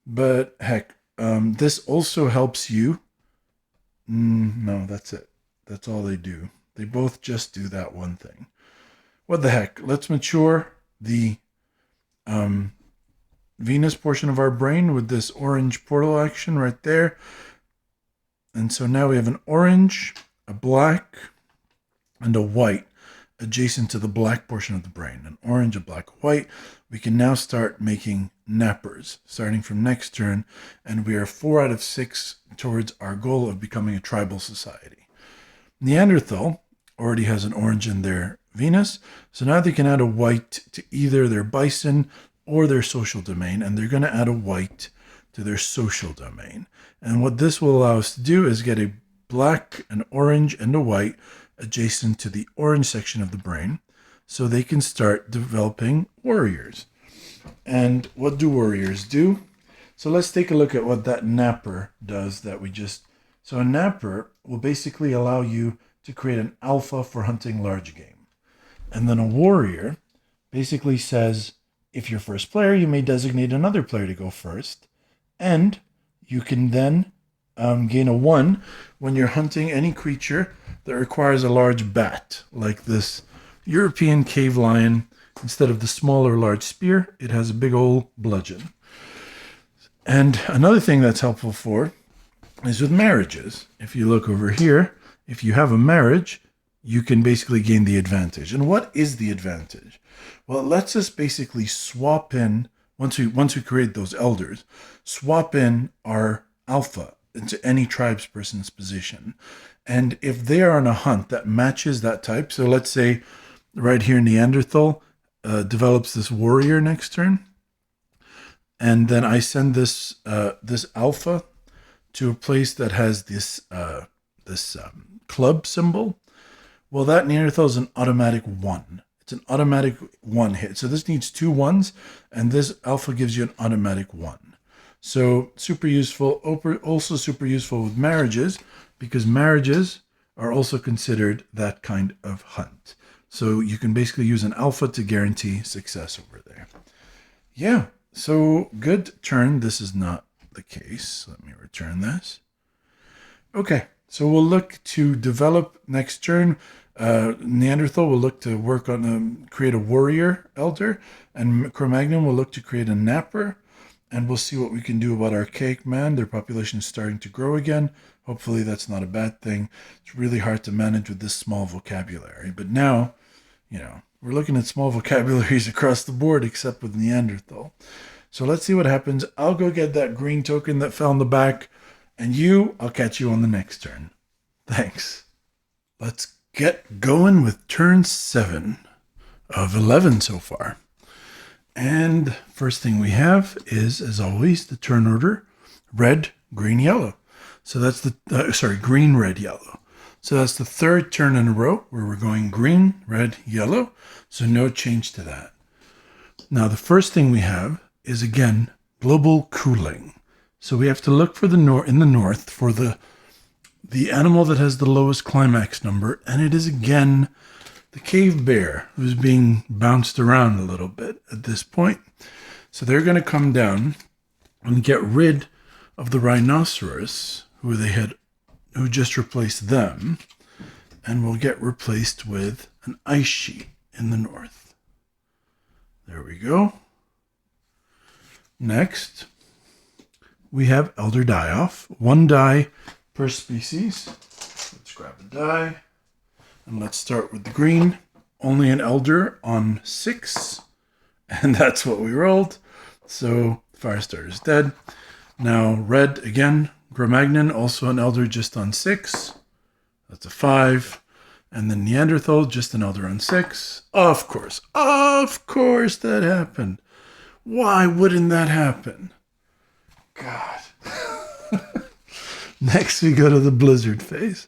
But heck, this also helps you. No, that's it. That's all they do. They both just do that one thing. What the heck? Let's mature the Venus portion of our brain with this orange portal action right there. And so now we have an orange, a black, and a white adjacent to the black portion of the brain. An orange, a black, a white. We can now start making nappers starting from next turn, and we are 4 out of 6 towards our goal of becoming a tribal society. Neanderthal already has an orange in their Venus, so now they can add a white to either their bison or their social domain, and they're going to add a white to their social domain. And what this will allow us to do is get a black, an orange, and a white adjacent to the orange section of the brain, so they can start developing warriors. And what do warriors do? So let's take a look at what that napper does that we just... So a napper will basically allow you to create an alpha for hunting large game. And then a warrior basically says, if you're first player, you may designate another player to go first, and you can then gain a 1 when you're hunting any creature that requires a large bat, like this European cave lion. Instead of the small or large spear, it has a big old bludgeon. And another thing that's helpful for is with marriages. If you look over here, if you have a marriage, you can basically gain the advantage. And what is the advantage? Well, it lets us basically swap in, once we create those elders, swap in our alpha into any tribesperson's position. And if they are on a hunt that matches that type, so let's say right here Neanderthal develops this warrior next turn, and then I send this this alpha to a place that has this club symbol. Well, that Neanderthal is an automatic 1. It's an automatic 1 hit. So this needs 2 1s, and this alpha gives you an automatic 1. So super useful. Also super useful with marriages, because marriages are also considered that kind of hunt. So you can basically use an alpha to guarantee success over there. Yeah, so good turn. This is not the case. Let me return this. Okay, so we'll look to develop next turn. Neanderthal will look to work on create a warrior elder, and Cro-Magnon will look to create a napper, and we'll see what we can do about archaic man. Their population is starting to grow again. Hopefully that's not a bad thing. It's really hard to manage with this small vocabulary, but now, you know, we're looking at small vocabularies across the board except with Neanderthal. So let's see what happens. I'll go get that green token that fell in the back, and I'll catch you on the next turn. Thanks. Let's get going with turn 7 of 11 so far. And first thing we have is, as always, the turn order: red, green, yellow. So that's the, green, red, yellow. So that's the third turn in a row where we're going green, red, yellow. So no change to that. Now, the first thing we have is, again, global cooling. So we have to look for in the north for the animal that has the lowest climax number, and it is again the cave bear, who's being bounced around a little bit at this point. So they're going to come down and get rid of the rhinoceros, who just replaced them, and will get replaced with an ice sheet in the north. There we go. Next, we have elder die-off. 1 die per species. Let's grab a die. And let's start with the green. Only an elder on 6. And that's what we rolled. So Firestarter is dead. Now red again. Cro-Magnon, also an elder just on 6. That's a 5. And then Neanderthal, just an elder on 6. Of course that happened. Why wouldn't that happen? God. Next, we go to the blizzard phase.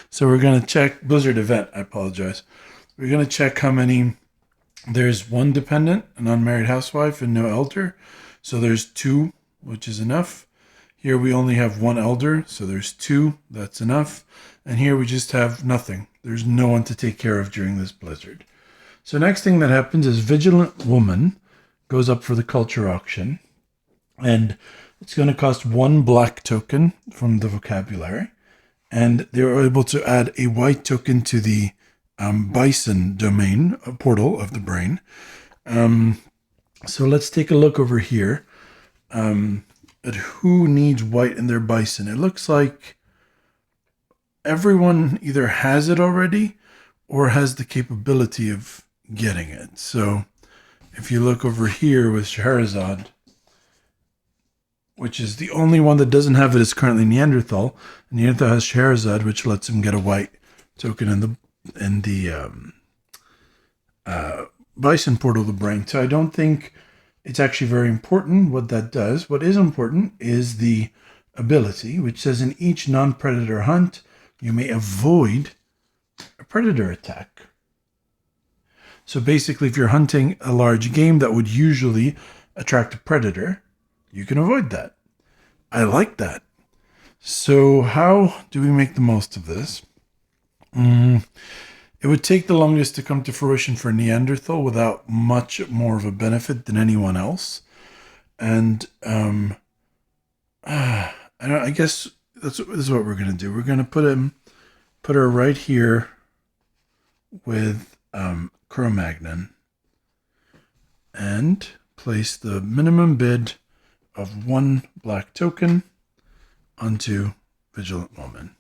So we're going to check blizzard event. I apologize. We're going to check how many. There's 1 dependent, an unmarried housewife, and no elder. So there's 2, which is enough. Here we only have 1 elder, so there's 2. That's enough. And here we just have nothing. There's no one to take care of during this blizzard. So next thing that happens is Vigilant Woman goes up for the culture auction, and it's going to cost 1 black token from the vocabulary, and they were able to add a white token to the bison domain portal of the brain. So let's take a look over here at who needs white in their bison. It looks like everyone either has it already or has the capability of getting it. So if you look over here with Scheherazade, which is the only one that doesn't have it, is currently Neanderthal. Neanderthal has Scheherazade, which lets him get a white token in the bison portal of the brain. So I don't think it's actually very important what that does. What is important is the ability, which says in each non-predator hunt, you may avoid a predator attack. So basically, if you're hunting a large game that would usually attract a predator, you can avoid that. I like that. So how do we make the most of this? It would take the longest to come to fruition for Neanderthal without much more of a benefit than anyone else. And I guess this is what we're going to do. We're going to put her right here with Cro-Magnon and place the minimum bid of 1 black token onto Vigilant Woman.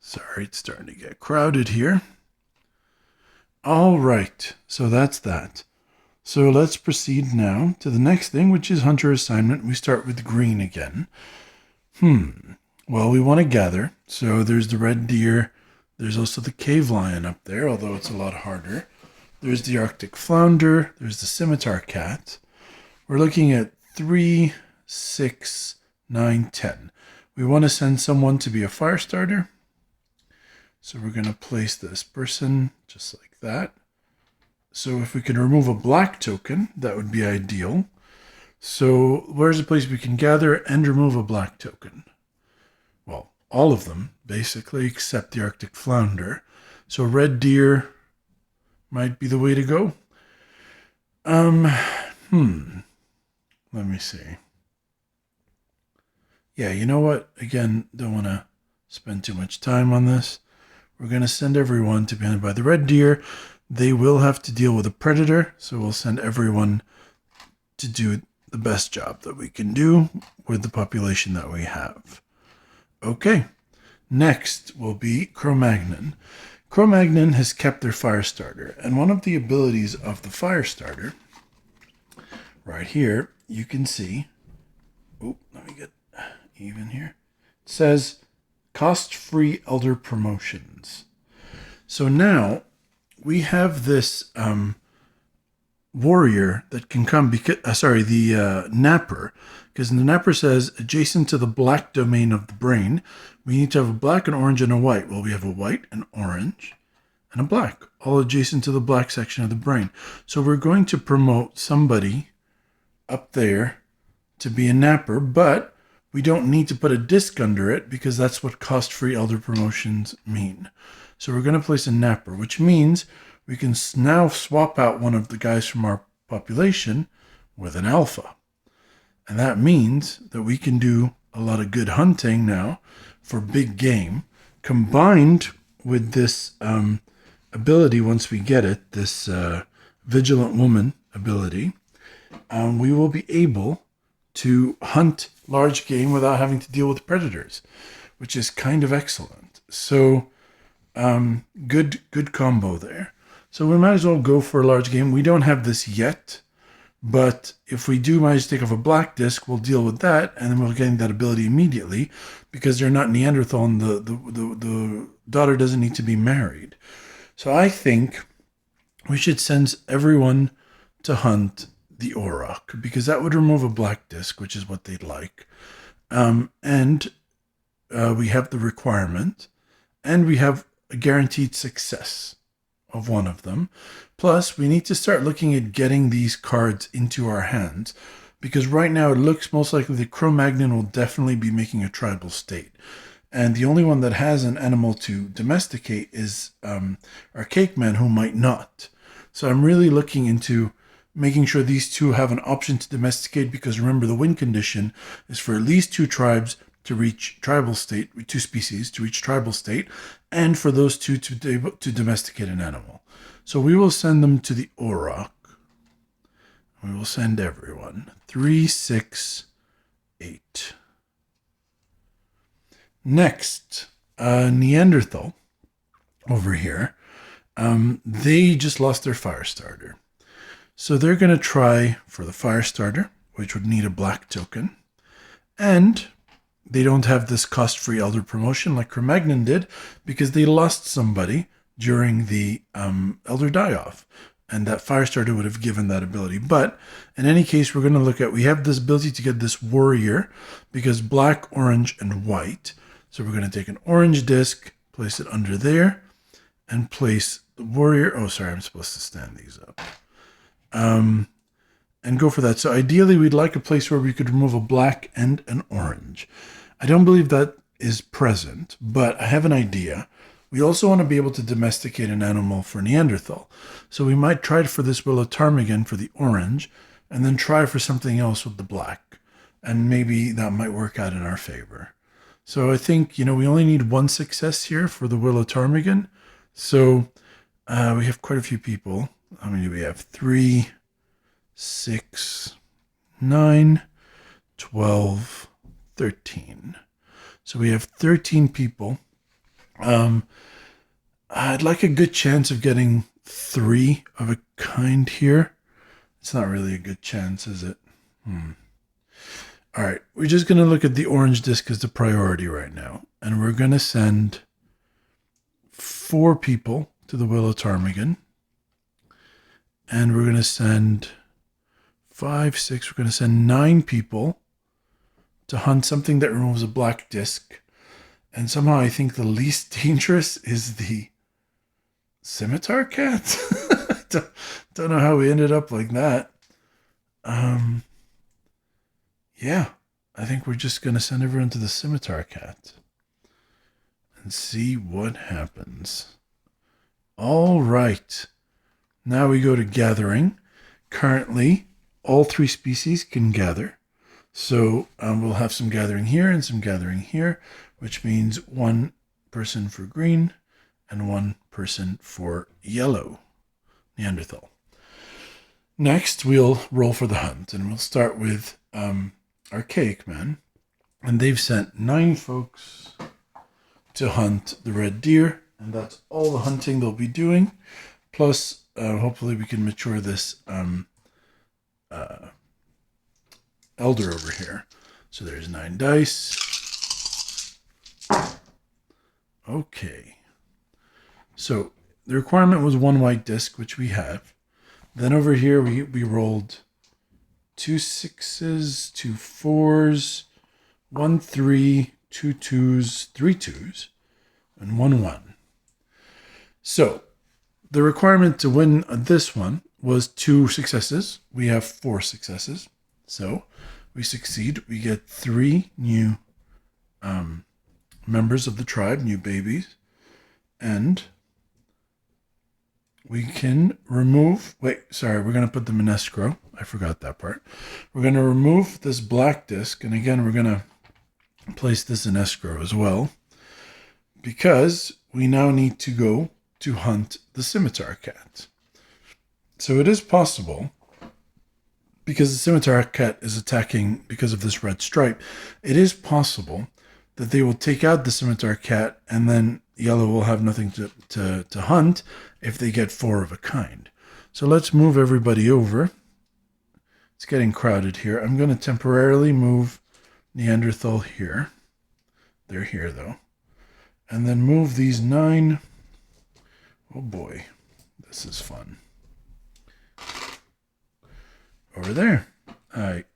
Sorry, it's starting to get crowded here. All right, so that's that. So let's proceed now to the next thing, which is Hunter assignment. We start with green again. Well, we want to gather. So there's the red deer. There's also the cave lion up there, although it's a lot harder. There's the Arctic flounder. There's the scimitar cat. We're looking at 3, 6, 9, 10. We want to send someone to be a fire starter. So we're going to place this person just like that. So if we can remove a black token, that would be ideal. So where's a place we can gather and remove a black token? Well, all of them, basically, except the Arctic flounder. So red deer might be the way to go. Let me see. Yeah, you know what? Again, don't want to spend too much time on this. We're going to send everyone to be hunted by the red deer. They will have to deal with a predator, so we'll send everyone to do the best job that we can do with the population that we have. Okay, next will be Cro-Magnon. Cro-Magnon has kept their fire starter, and one of the abilities of the fire starter, right here, you can see, let me get even here, it says cost-free elder promotions. So now we have this warrior that can come, the napper, because the napper says adjacent to the black domain of the brain, we need to have a black, an orange, and a white. Well, we have a white, an orange, and a black, all adjacent to the black section of the brain. So we're going to promote somebody up there to be a napper, but we don't need to put a disc under it because that's what cost-free elder promotions mean. So we're going to place a napper, which means we can now swap out one of the guys from our population with an alpha. And that means that we can do a lot of good hunting now for big game, combined with this ability, once we get it, this Vigilant Woman ability. We will be able to hunt large game without having to deal with predators, which is kind of excellent. So good combo there. So we might as well go for a large game. We don't have this yet, but if we do manage to take off a black disc, we'll deal with that, and then we'll get that ability immediately because they're not Neanderthal and the daughter doesn't need to be married. So I think we should send everyone to hunt the Auroch because that would remove a black disc, which is what they'd like. And we have the requirement, and we have a guaranteed success of one of them. Plus, we need to start looking at getting these cards into our hands because right now it looks most likely that Cro-Magnon will definitely be making a tribal state. And the only one that has an animal to domesticate is our cake man, who might not. So I'm really looking into making sure these two have an option to domesticate because remember the win condition is for at least 2 tribes to reach tribal state, 2 species to reach tribal state, and for those 2 to domesticate an animal. So we will send them to the Auroch. We will send everyone. 3, 6, 8. Next, Neanderthal over here. They just lost their fire starter. So they're going to try for the fire starter, which would need a black token. And they don't have this cost-free elder promotion like Cro-Magnon did because they lost somebody during the elder die-off. And that fire starter would have given that ability. But in any case, we're going to look at, we have this ability to get this warrior because black, orange, and white. So we're going to take an orange disc, place it under there, and place the warrior. Oh, sorry, I'm supposed to stand these up. And go for that. So ideally, we'd like a place where we could remove a black and an orange. I don't believe that is present, but I have an idea. We also want to be able to domesticate an animal for Neanderthal. So we might try for this Willow ptarmigan for the orange, and then try for something else with the black. And maybe that might work out in our favor. So I think, we only need one success here for the Willow Ptarmigan. So we have quite a few people. How many do we have? 3, 6, 9, 12, 13. So we have 13 people. I'd like a good chance of getting 3 of a kind here. It's not really a good chance, is it? All right, we're just going to look at the orange disc as the priority right now. And we're going to send 4 people to the Willow Ptarmigan. And we're going to send 5, 6, we're going to send 9 people to hunt something that removes a black disc. And somehow I think the least dangerous is the scimitar cat. don't know how we ended up like that. Yeah, I think we're just going to send everyone to the scimitar cat and see what happens. All right. Now we go to gathering. Currently, all 3 species can gather. So we'll have some gathering here and some gathering here, which means 1 person for green and 1 person for yellow Neanderthal. Next, we'll roll for the hunt, and we'll start with Archaic Man. And they've sent 9 folks to hunt the red deer, and that's all the hunting they'll be doing. Plus, hopefully we can mature this elder over here. So there's 9 dice. Okay. So the requirement was 1 white disc, which we have. Then over here we rolled 2 6s, 2 4s, 1 3, 2 2s, 3 2s, and 1 1. So the requirement to win this one was 2 successes. We have 4 successes. So we succeed. We get 3 new members of the tribe, new babies. And we can remove... we're going to put them in escrow. I forgot that part. We're going to remove this black disc. And again, we're going to place this in escrow as well, because we now need to go to hunt the scimitar cat. So it is possible, because the scimitar cat is attacking because of this red stripe, it is possible that they will take out the scimitar cat and then yellow will have nothing to hunt if they get 4 of a kind. So let's move everybody over. It's getting crowded here. I'm going to temporarily move Neanderthal here. They're here though. And then move these 9. Oh boy, this is fun. Over there. All right.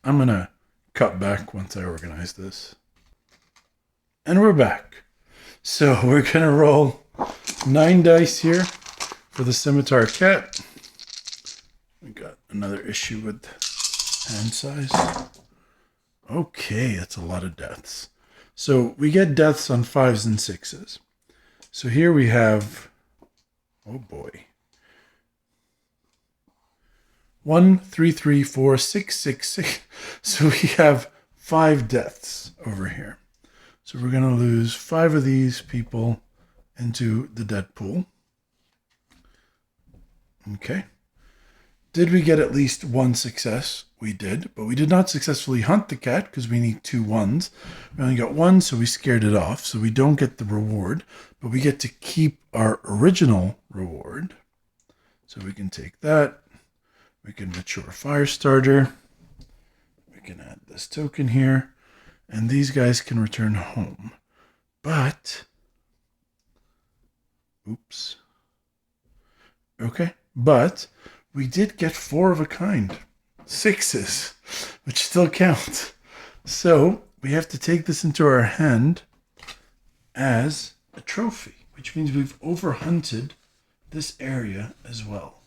I'm going to cut back once I organize this. And we're back. So we're going to roll 9 dice here for the scimitar cat. We got another issue with hand size. Okay, that's a lot of deaths. So we get deaths on 5s and 6s. So here we have, oh boy, 1 3 3 4 6 6 6. So we have 5 deaths over here. So we're going to lose 5 of these people into the dead pool. Okay. Did we get at least 1 success? We did, but we did not successfully hunt the cat because we need 2 1s. We only got 1, so we scared it off. So we don't get the reward, but we get to keep our original reward. So we can take that. We can mature fire starter. We can add this token here. And these guys can return home. But, oops. Okay, but we did get 4 of a kind. 6s, which still count. So we have to take this into our hand as a trophy, which means we've overhunted this area as well.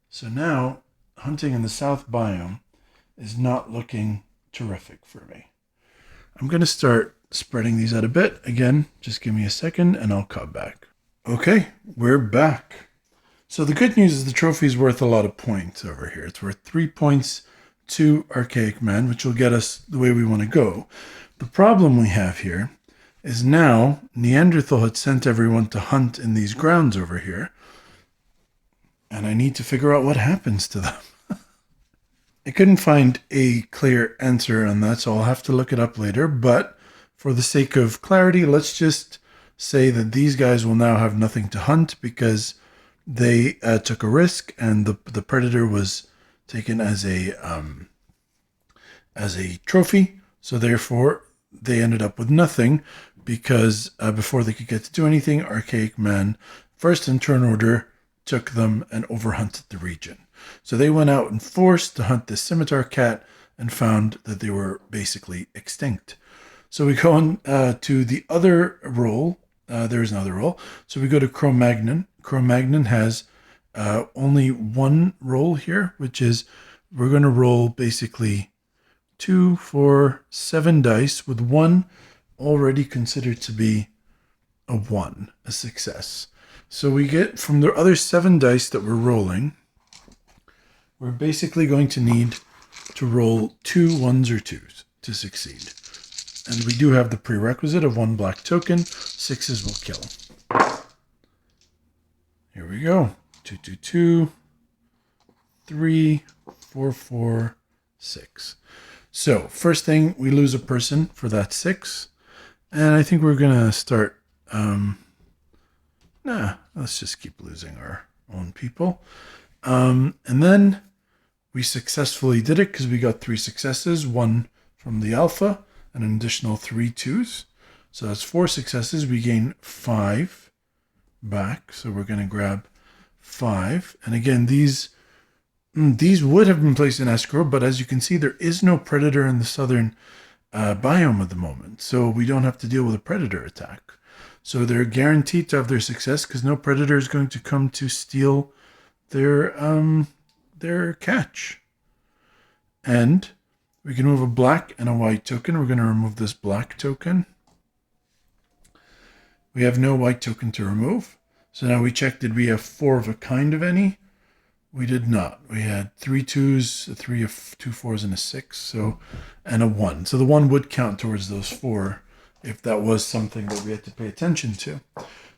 So now hunting in the south biome is not looking terrific for me. I'm going to start spreading these out a bit. Again, just give me a second and I'll cut back. Okay, we're back. So the good news is the trophy is worth a lot of points over here. It's worth 3 points to Archaic Man, which will get us the way we want to go. The problem we have here is now Neanderthal had sent everyone to hunt in these grounds over here, and I need to figure out what happens to them. I couldn't find a clear answer on that, so I'll have to look it up later. But for the sake of clarity, let's just say that these guys will now have nothing to hunt because they took a risk, and the predator was taken as a trophy. So therefore, they ended up with nothing because before they could get to do anything, Archaic Man, first in turn order, took them and overhunted the region. So they went out in force to hunt the scimitar cat and found that they were basically extinct. So we go on to the other role. There is another role. So we go to Cro-Magnon. Cro-Magnon has only one role here, which is we're going to roll basically 2, 4, 7 dice with one already considered to be a 1, a success. So we get from the other 7 dice that we're rolling, we're basically going to need to roll 2 1s or 2s to succeed. And we do have the prerequisite of 1 black token. 6s will kill. Here we go. 2, 2, 2, 3, 4, 4, 6. So first thing, we lose a person for that 6. And I think we're going to start... let's just keep losing our own people. And then we successfully did it because we got 3 successes, 1 from the alpha, and an additional 3 2s. So that's 4 successes. We gain 5 back. So we're going to grab 5. And again, these would have been placed in escrow, but as you can see, there is no predator in the southern biome at the moment. So we don't have to deal with a predator attack. So they're guaranteed to have their success because no predator is going to come to steal their catch. And we can move a black and a white token. We're going to remove this black token. We have no white token to remove. So now we check, did we have 4 of a kind of any? We did not. We had 3 2s, a 3, 2 4s, and a 6, so, and a 1. So the 1 would count towards those 4 if that was something that we had to pay attention to.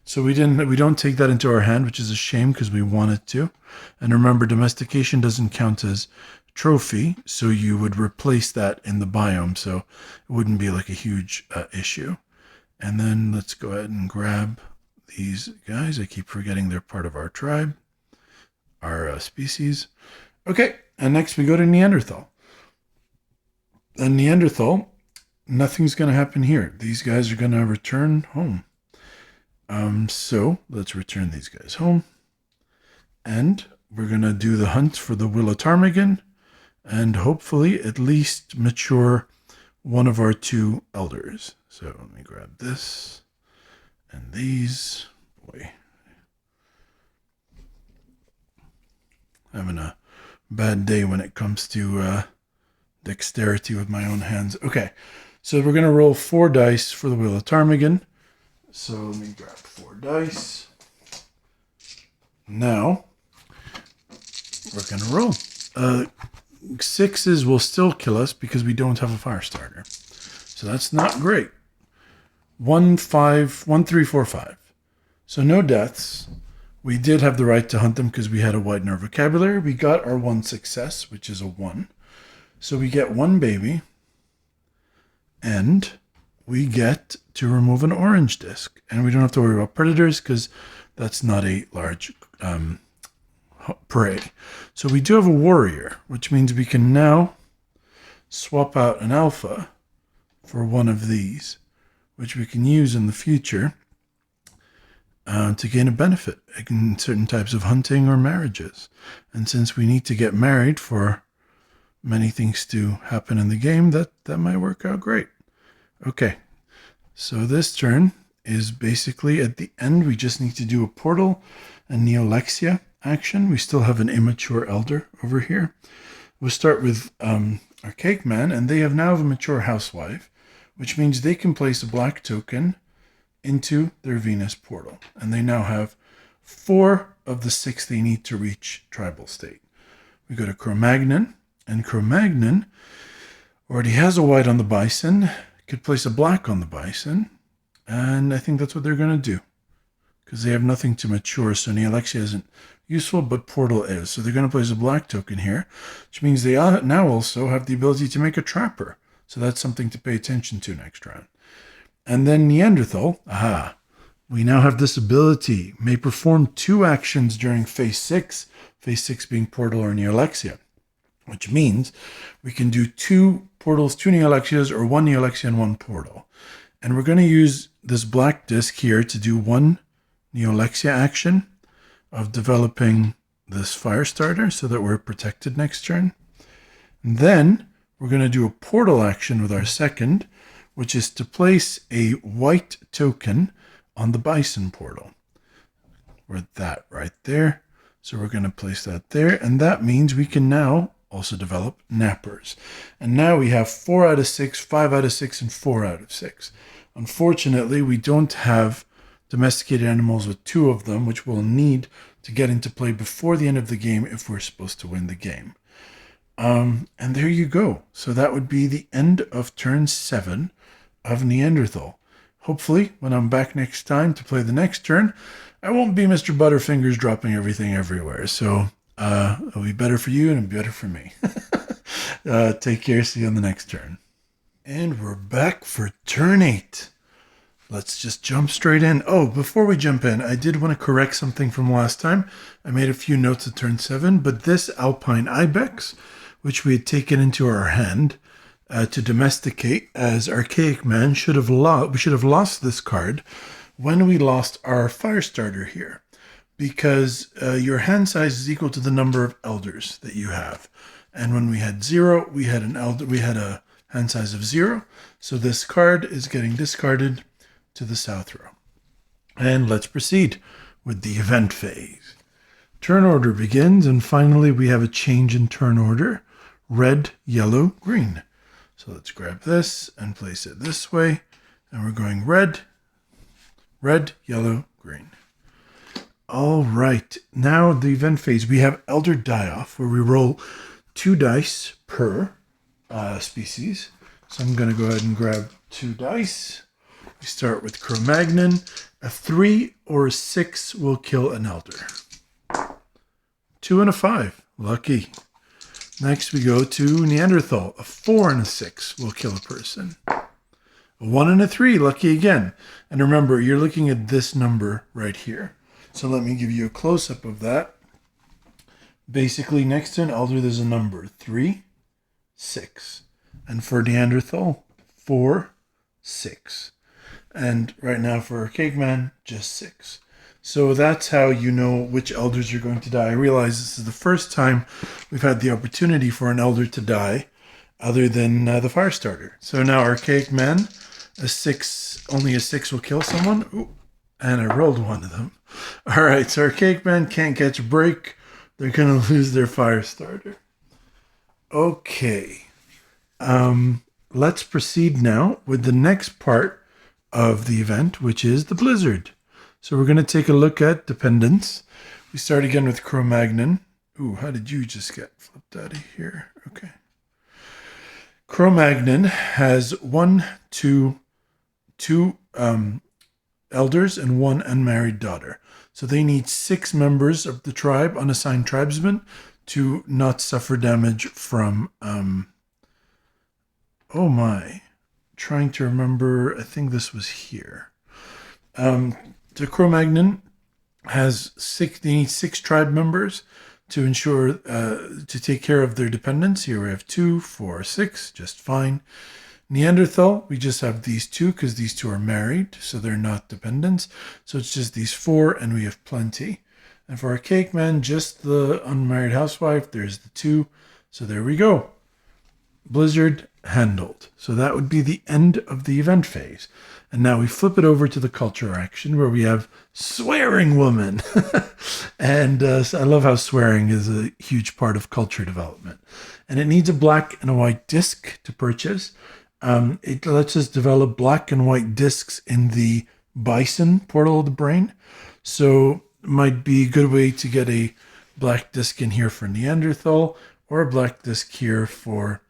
So we don't take that into our hand, which is a shame because we wanted to. And remember, domestication doesn't count as trophy, so you would replace that in the biome, so it wouldn't be like a huge issue. And then let's go ahead and grab these guys. I keep forgetting they're part of our tribe, our species. Okay, and next we go to Neanderthal. And Neanderthal, nothing's going to happen here. These guys are going to return home. So let's return these guys home. And we're going to do the hunt for the willow ptarmigan and hopefully at least mature one of our 2 elders. So let me grab this and these. Boy, having a bad day when it comes to dexterity with my own hands. Okay, so we're going to roll 4 dice for the willow ptarmigan. So let me grab 4 dice. Now, we're going to roll. 6s will still kill us because we don't have a fire starter. So that's not great. 1, 5, 1, 3, 4, 5. So no deaths. We did have the right to hunt them because we had a wide our vocabulary. We got our 1 success, which is a 1. So we get 1 baby. And we get to remove an orange disc. And we don't have to worry about predators because that's not a large prey. So we do have a warrior, which means we can now swap out an alpha for one of these, which we can use in the future to gain a benefit in certain types of hunting or marriages. And since we need to get married for many things to happen in the game, that might work out great. Okay, so this turn is basically at the end. We just need to do a portal and neolexia action. We still have an immature elder over here. We'll start with Archaic Man, and they now have a mature housewife, which means they can place a black token into their Venus portal. And they now have 4 of the 6 they need to reach tribal state. We go to Cro-Magnon, and Cro-Magnon already has a white on the bison, could place a black on the bison, and I think that's what they're going to do, because they have nothing to mature, so Nealexia isn't useful, but Portal is. So they're going to place a black token here, which means they now also have the ability to make a trapper. So that's something to pay attention to next round. And then Neanderthal, we now have this ability, may perform 2 actions during phase 6 being Portal or Nealexia, which means we can do 2 portals, 2 Nealexias, or 1 Nealexia and 1 portal. And we're going to use this black disc here to do 1 Nealexia action of developing this fire starter so that we're protected next turn. And then we're going to do a portal action with our second, which is to place a white token on the bison portal. Or that right there. So we're going to place that there, and that means we can now also develop nappers. And now we have 4 out of 6, 5 out of 6, and 4 out of 6. Unfortunately, we don't have domesticated animals with 2 of them, which we'll need to get into play before the end of the game if we're supposed to win the game. And there you go. So that would be the end of turn 7 of Neanderthal. Hopefully, when I'm back next time to play the next turn, I won't be Mr. Butterfingers dropping everything everywhere. So it'll be better for you and it'll be better for me. Take care. See you on the next turn. And we're back for turn 8. Let's just jump straight in. Oh, before we jump in, I did want to correct something from last time. I made a few notes at turn 7, but this Alpine Ibex, which we had taken into our hand to domesticate as Archaic Man, we should have lost this card when we lost our fire starter here, because your hand size is equal to the number of elders that you have. And when we had 0, we had a hand size of 0. So this card is getting discarded to the south row. And let's proceed with the event phase. Turn order begins, and finally we have a change in turn order. Red, yellow, green. So let's grab this and place it this way. And we're going red, red, yellow, green. All right. Now the event phase. We have Elder Die-Off, where we roll 2 dice per species. So I'm going to go ahead and grab 2 dice. We start with Cro-Magnon. A 3 or a 6 will kill an elder. 2 and a 5. Lucky. Next we go to Neanderthal. A 4 and a 6 will kill a person. A 1 and a 3. Lucky again. And remember, you're looking at this number right here. So let me give you a close-up of that. Basically, next to an elder, there's a number. 3, 6. And for Neanderthal, 4, 6. And right now for Archaic Man, just 6. So that's how you know which elders are going to die. I realize this is the first time we've had the opportunity for an elder to die other than the fire starter. So now Archaic Man, only a 6 will kill someone. Ooh, and I rolled one of them. All right, so Archaic Man can't catch a break. They're going to lose their fire starter. Okay. Let's proceed now with the next part of the event, which is the blizzard. So we're going to take a look at dependence. We start again with Cro-Magnon. Ooh, how did you just get flipped out of here? Okay. Cro-Magnon has 2 elders and 1 unmarried daughter. So they need 6 members of the tribe, unassigned tribesmen, to not suffer damage from, trying to remember, I think this was here. The Cro-Magnon has 6, they need 6 tribe members to ensure, to take care of their dependents. Here we have 2, 4, 6, just fine. Neanderthal, we just have these 2 because these 2 are married, so they're not dependents. So it's just these 4, and we have plenty. And for Archaic Man, just the unmarried housewife, there's the 2. So there we go. Blizzard handled. So that would be the end of the event phase. And now we flip it over to the culture action where we have Swearing Woman. And I love how swearing is a huge part of culture development. And it needs a black and a white disc to purchase. It lets us develop black and white discs in the bison portal of the brain. So it might be a good way to get a black disc in here for Neanderthal or a black disc here for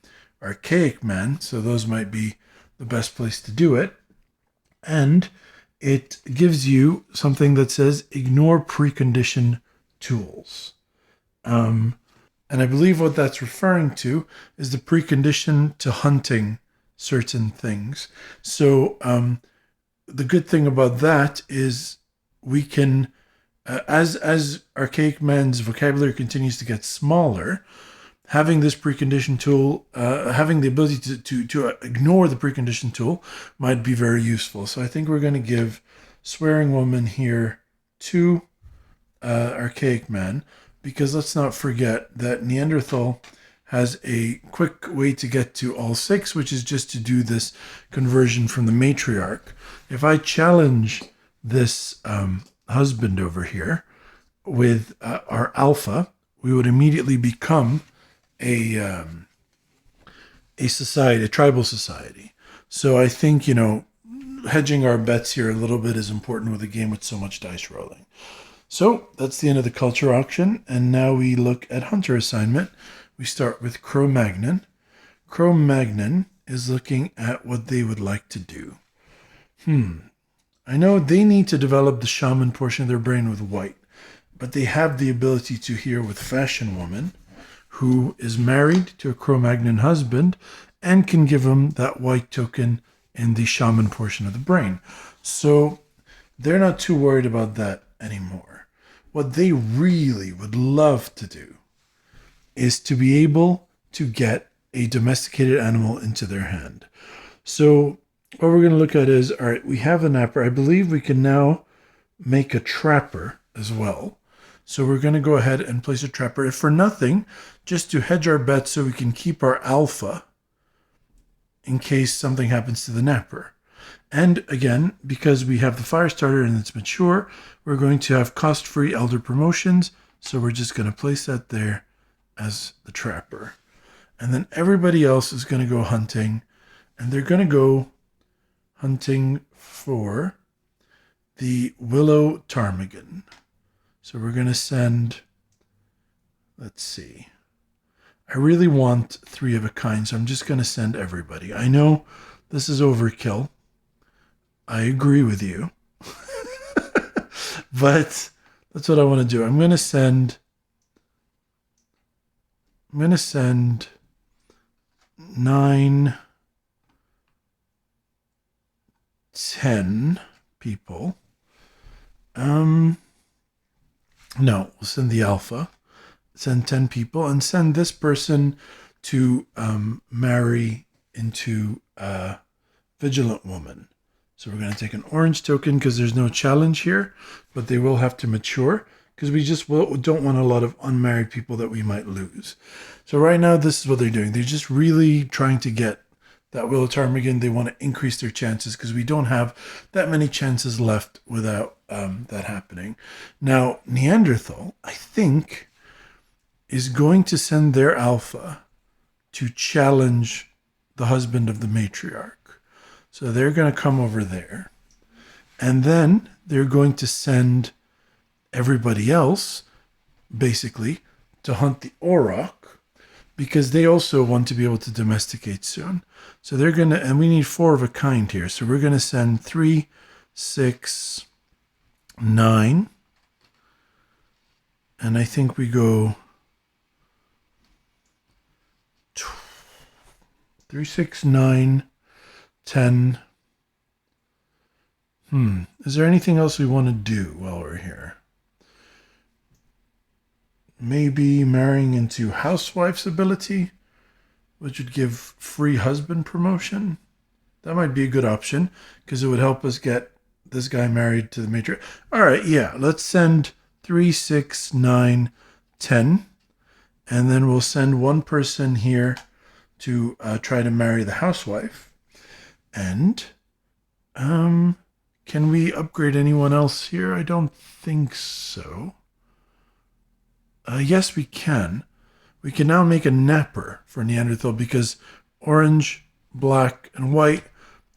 Archaic Man. So those might be the best place to do it. And it gives you something that says ignore precondition tools. And I believe what that's referring to is the precondition to hunting certain things. So the good thing about that is we can, as archaic man's vocabulary continues to get smaller, having this precondition tool, having the ability to ignore the precondition tool might be very useful. So I think we're going to give swearing woman here to archaic man, because let's not forget that Neanderthal has a quick way to get to all 6, which is just to do this conversion from the matriarch. If I challenge this husband over here with our alpha, we would immediately become a society, a tribal society. So I think, hedging our bets here a little bit is important with a game with so much dice rolling. So that's the end of the culture auction. And now we look at hunter assignment. We start with Cro-Magnon. Cro-Magnon is looking at what they would like to do. I know they need to develop the shaman portion of their brain with white, but they have the ability to hear with fashion woman, who is married to a Cro-Magnon husband and can give him that white token in the shaman portion of the brain. So they're not too worried about that anymore. What they really would love to do is to be able to get a domesticated animal into their hand. So what we're going to look at is, all right, we have a napper. I believe we can now make a trapper as well. So we're going to go ahead and place a trapper, if for nothing, just to hedge our bets so we can keep our alpha in case something happens to the napper. And again, because we have the fire starter and it's mature, we're going to have cost-free elder promotions. So we're just going to place that there as the trapper. And then everybody else is going to go hunting. And they're going to go hunting for the willow ptarmigan. So we're going to send, let's see. I really want 3 of a kind, so I'm just going to send everybody. I know this is overkill. I agree with you. But that's what I want to do. I'm going to send 9, 10 people. No, we'll send the alpha. Send 10 people and send this person to marry into a vigilant woman. So we're going to take an orange token because there's no challenge here, but they will have to mature because we just don't want a lot of unmarried people that we might lose. So right now, this is what they're doing. They're just really trying to get that willow ptarmigan. They want to increase their chances because we don't have that many chances left without that happening. Now, Neanderthal, I think, is going to send their alpha to challenge the husband of the matriarch. So they're going to come over there. And then they're going to send everybody else, basically, to hunt the Auroch, because they also want to be able to domesticate soon. So they're going to, and we need 4 of a kind here. So we're going to send 3, 6, 9. And I think we go 3, 6, 9, 10. Is there anything else we want to do while we're here? Maybe marrying into housewife's ability, which would give free husband promotion. That might be a good option because it would help us get this guy married to the matriarch. All right, yeah, let's send 3, 6, 9, 10. And then we'll send one person here to try to marry the housewife. And can we upgrade anyone else here? I don't think so. Yes, we can. We can now make a napper for Neanderthal because orange, black, and white,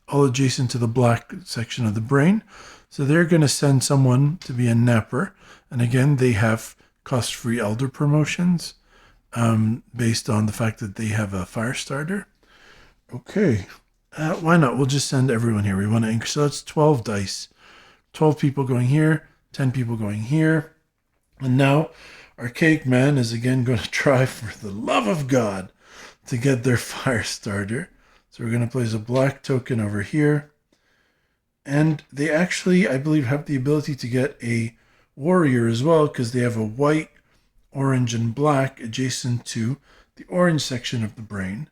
all adjacent to the black section of the brain. So they're going to send someone to be a napper. And again, they have cost-free elder promotions based on the fact that they have a fire starter. Okay. Why not? We'll just send everyone here. We want to increase. So that's 12 dice. 12 people going here, 10 people going here. And now Archaic Man is again going to try, for the love of God, to get their fire starter. So we're going to place a black token over here. And they actually, I believe, have the ability to get a warrior as well, because they have a white, orange, and black adjacent to the orange section of the brain.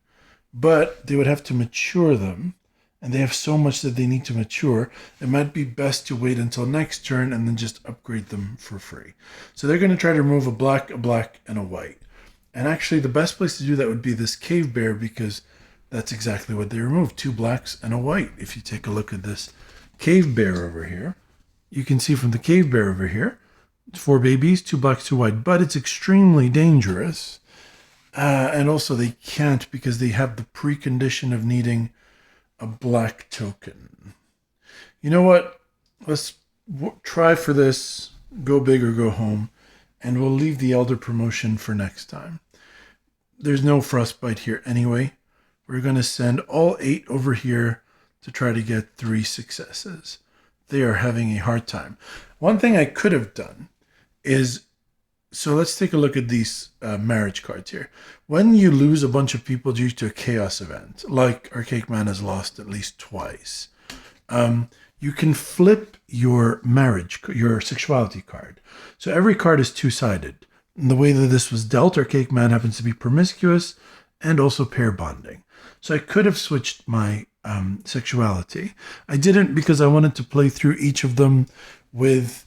But they would have to mature them, and they have so much that they need to mature. It might be best to wait until next turn and then just upgrade them for free. So they're going to try to remove a black, and a white. And actually, the best place to do that would be this cave bear, because that's exactly what they removed, 2 blacks and a white. If you take a look at this cave bear over here, you can see from the cave bear over here, 4 babies, 2 blacks, 2 white, but it's extremely dangerous. And also they can't, because they have the precondition of needing a black token. You know what? Let's try for this, go big or go home, and we'll leave the elder promotion for next time. There's no frostbite here anyway. We're going to send all 8 over here to try to get 3 successes. They are having a hard time. One thing I could have done is, so let's take a look at these marriage cards here. When you lose a bunch of people due to a chaos event, like Archaic Man has lost at least twice, you can flip your your sexuality card. So every card is 2-sided. And the way that this was dealt, Archaic Man happens to be promiscuous and also pair bonding. So I could have switched my sexuality. I didn't, because I wanted to play through each of them with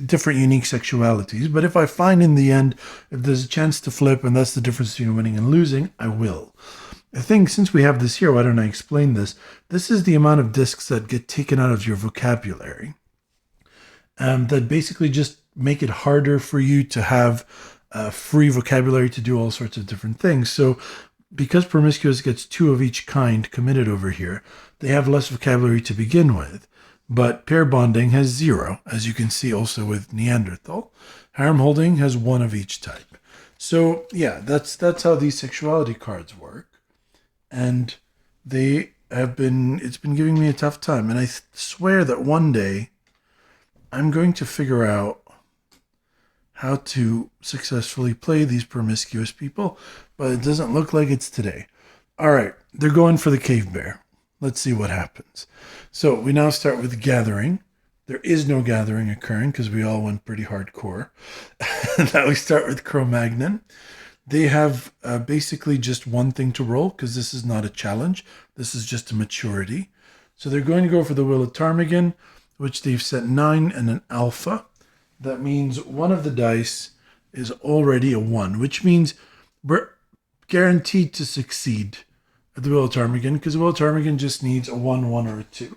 different unique sexualities. But if I find in the end, if there's a chance to flip, and that's the difference between winning and losing, I will. I think since we have this here, why don't I explain this? This is the amount of discs that get taken out of your vocabulary. That basically just make it harder for you to have free vocabulary to do all sorts of different things. So because promiscuous gets 2 of each kind committed over here, they have less vocabulary to begin with. But pair bonding has 0, as you can see also with Neanderthal. Harem holding has 1 of each type. So yeah, that's how these sexuality cards work. And it's been giving me a tough time. And I swear that one day I'm going to figure out how to successfully play these promiscuous people, but it doesn't look like it's today. All right, they're going for the cave bear. Let's see what happens. So we now start with gathering. There is no gathering occurring because we all went pretty hardcore. Now we start with Cro-Magnon. They have basically just one thing to roll, because this is not a challenge. This is just a maturity. So they're going to go for the Will of Ptarmigan, which they've set 9 and an alpha. That means one of the dice is already a 1, which means we're guaranteed to succeed at the Will of Ptarmigan, because the Will of Ptarmigan just needs a 1, 1, or a 2.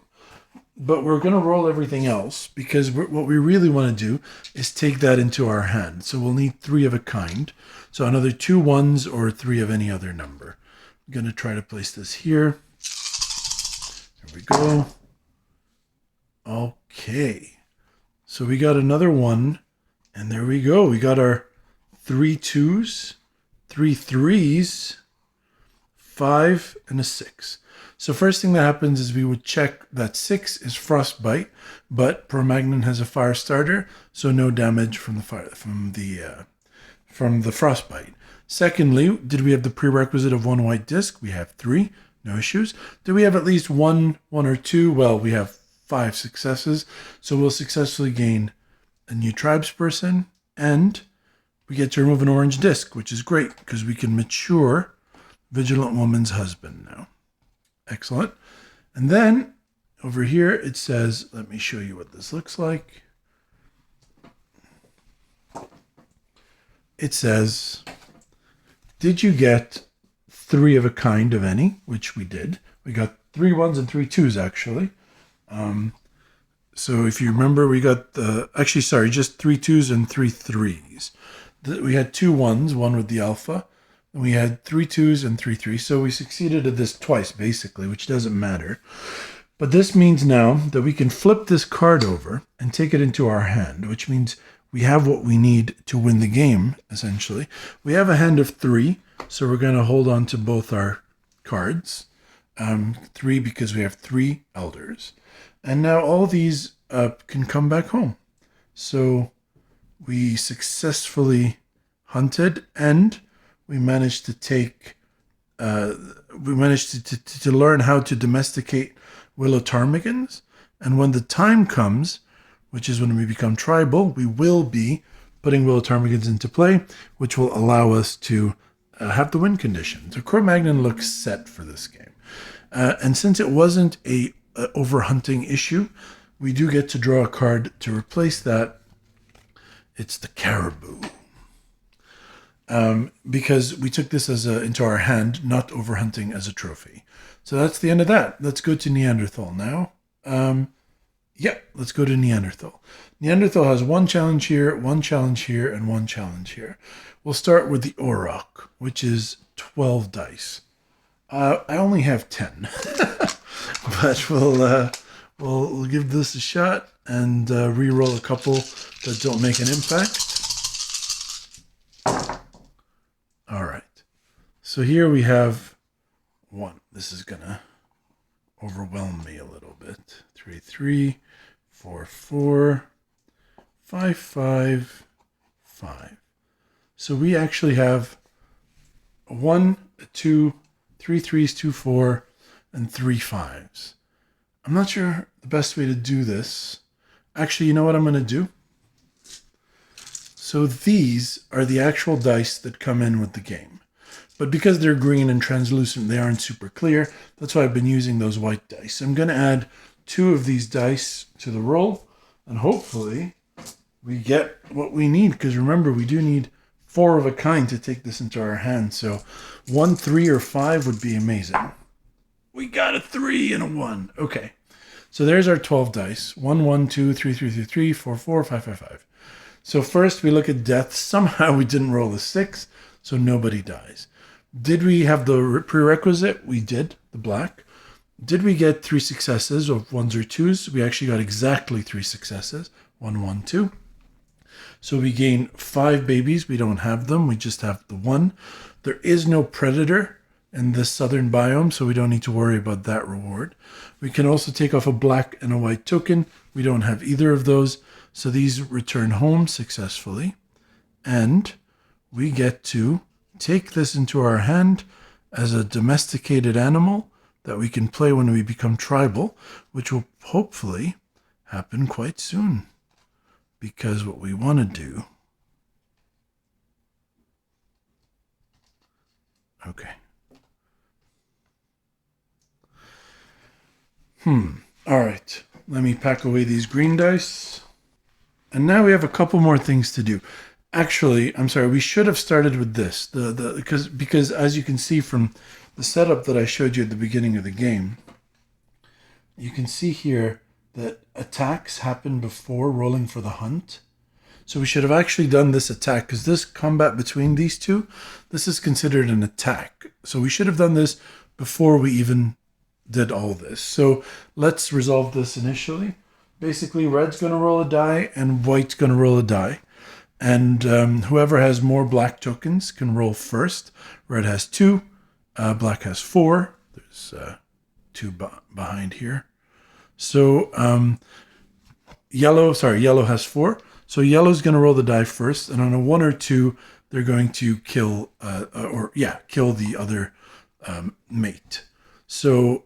But we're going to roll everything else, because what we really want to do is take that into our hand. So we'll need 3 of a kind. So another 2 1s or 3 of any other number. I'm going to try to place this here. There we go. Okay. So we got another 1, and there we go. We got our 3 2s, 3 3s, 5, and a 6. So first thing that happens is we would check that 6 is frostbite, but Cro-Magnon has a fire starter, so no damage from the frostbite. Secondly, did we have the prerequisite of 1 white disc? We have 3, no issues. Do we have at least 1, 1 or 2? Well, we have 5 successes, so we'll successfully gain a new tribesperson, and we get to remove an orange disc, which is great because we can mature Vigilant Woman's husband now. Excellent. And then over here it says, let me show you what this looks like. It says, did you get 3 of a kind of any? Which we did. We got 3 1s and 3 2s actually. So if you remember, we got just 3 2s and 3 3s. We had 2 1s, 1 with the alpha. And we had 3 2s and 3 3s. So we succeeded at this twice, basically, which doesn't matter. But this means now that we can flip this card over and take it into our hand, which means we have what we need to win the game, essentially. We have a hand of 3, so we're going to hold on to both our cards. 3 because we have 3 elders. And now all these can come back home. So we successfully hunted, and we managed to take we managed to learn how to domesticate willow ptarmigans. And when the time comes, which is when we become tribal, we will be putting willow ptarmigans into play, which will allow us to have the win condition. So Cro-Magnon looks set for this game. And since it wasn't a overhunting issue, we do get to draw a card to replace that. It's the caribou. Because we took this as into our hand, not overhunting as a trophy. So that's the end of that. Let's go to Neanderthal now. Let's go to Neanderthal. Neanderthal has 1 challenge here, 1 challenge here, and 1 challenge here. We'll start with the Auroch, which is 12 dice. I only have 10, but we'll give this a shot and re-roll a couple that don't make an impact. All right. So here we have 1. This is gonna overwhelm me a little bit. 3, 3, 4, 4, 5, 5, 5. So we actually have 1, 2, 3 3s, 2 4, and 3 5s. I'm not sure the best way to do this. Actually, you know what I'm going to do? So these are the actual dice that come in with the game. But because they're green and translucent, they aren't super clear. That's why I've been using those white dice. I'm going to add 2 of these dice to the roll, and hopefully we get what we need. Because remember, we do need 4 of a kind to take this into our hand. So 1, 3, or 5 would be amazing. We got a 3 and a 1. Okay. So there's our 12 dice. 1, 1, 2, 3, 3, 3, 3, 4, 4, 5, 5, 5. So first we look at death. Somehow we didn't roll a 6, so nobody dies. Did we have the prerequisite? We did, the black. Did we get 3 successes of 1s or 2s? We actually got exactly 3 successes. 1, 1, 2. So we gain 5 babies. We don't have them. We just have the 1. There is no predator in this southern biome, so we don't need to worry about that reward. We can also take off a black and a white token. We don't have either of those, so these return home successfully. And we get to take this into our hand as a domesticated animal that we can play when we become tribal, which will hopefully happen quite soon. Because what we want to do... Okay. All right. Let me pack away these green dice. And now we have a couple more things to do. Actually, I'm sorry, we should have started with this. Because as you can see from the setup that I showed you at the beginning of the game, you can see here that attacks happen before rolling for the hunt. So we should have actually done this attack, because this combat between these two, this is considered an attack. So we should have done this before we even did all this. So let's resolve this initially. Basically, red's going to roll a die and white's going to roll a die. And whoever has more black tokens can roll first. Red has 2, black has 4. There's 2 behind here. So yellow has 4. So yellow's going to roll the die first, and on a 1 or 2, they're going to kill the other mate. So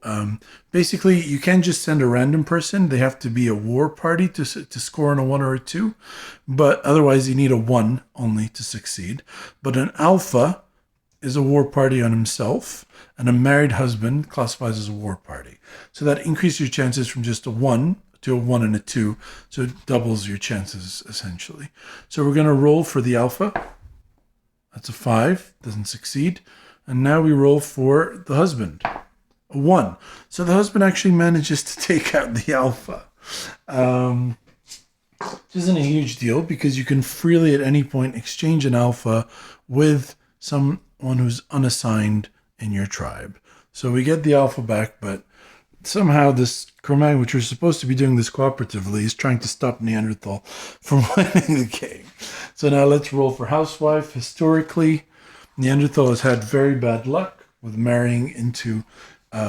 basically, you can't just send a random person. They have to be a war party to score on a 1 or a 2. But otherwise, you need a 1 only to succeed. But an alpha is a war party on himself, and a married husband classifies as a war party. So that increases your chances from just a 1 to a 1 and a 2. So it doubles your chances, essentially. So we're going to roll for the alpha. That's a 5. Doesn't succeed. And now we roll for the husband. A 1. So the husband actually manages to take out the alpha. Which isn't a huge deal, because you can freely at any point exchange an alpha with someone who's unassigned in your tribe. So we get the alpha back, but somehow this Cro-Magnon, which we're supposed to be doing this cooperatively, is trying to stop Neanderthal from winning the game. So now let's roll for housewife. Historically, Neanderthal has had very bad luck with marrying into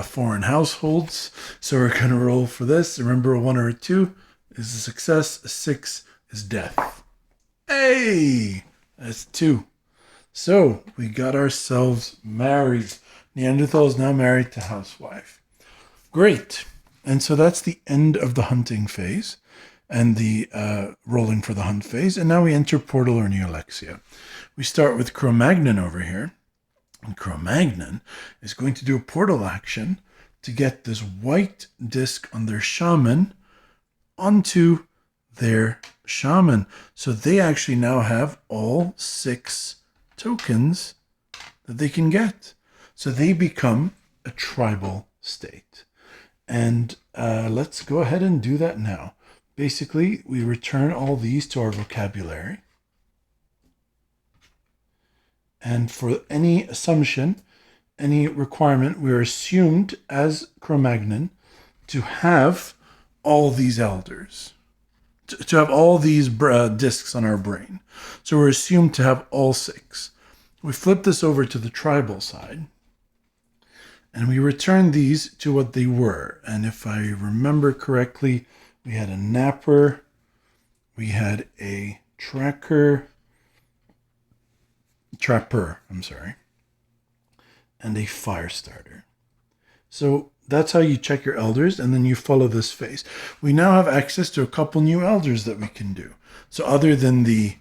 foreign households. So we're going to roll for this. Remember, a 1 or a 2 is a success. A 6 is death. Hey, that's 2. So we got ourselves married. Neanderthal is now married to housewife. Great. And so that's the end of the hunting phase and the rolling for the hunt phase. And now we enter portal or neolexia. We start with Cro-Magnon over here. And Cro-Magnon is going to do a portal action to get this white disc on their shaman onto their shaman. So they actually now have all 6 tokens that they can get. So they become a tribal state. And let's go ahead and do that now. Basically, we return all these to our vocabulary. And for any assumption, any requirement, we're assumed as Cro-Magnon to have all these elders, to have all these discs on our brain. So we're assumed to have all 6. We flip this over to the tribal side, and we return these to what they were. And if I remember correctly, we had a napper, we had a trapper, and a fire starter. So that's how you check your elders, and then you follow this phase. We now have access to a couple new elders that we can do. So other than the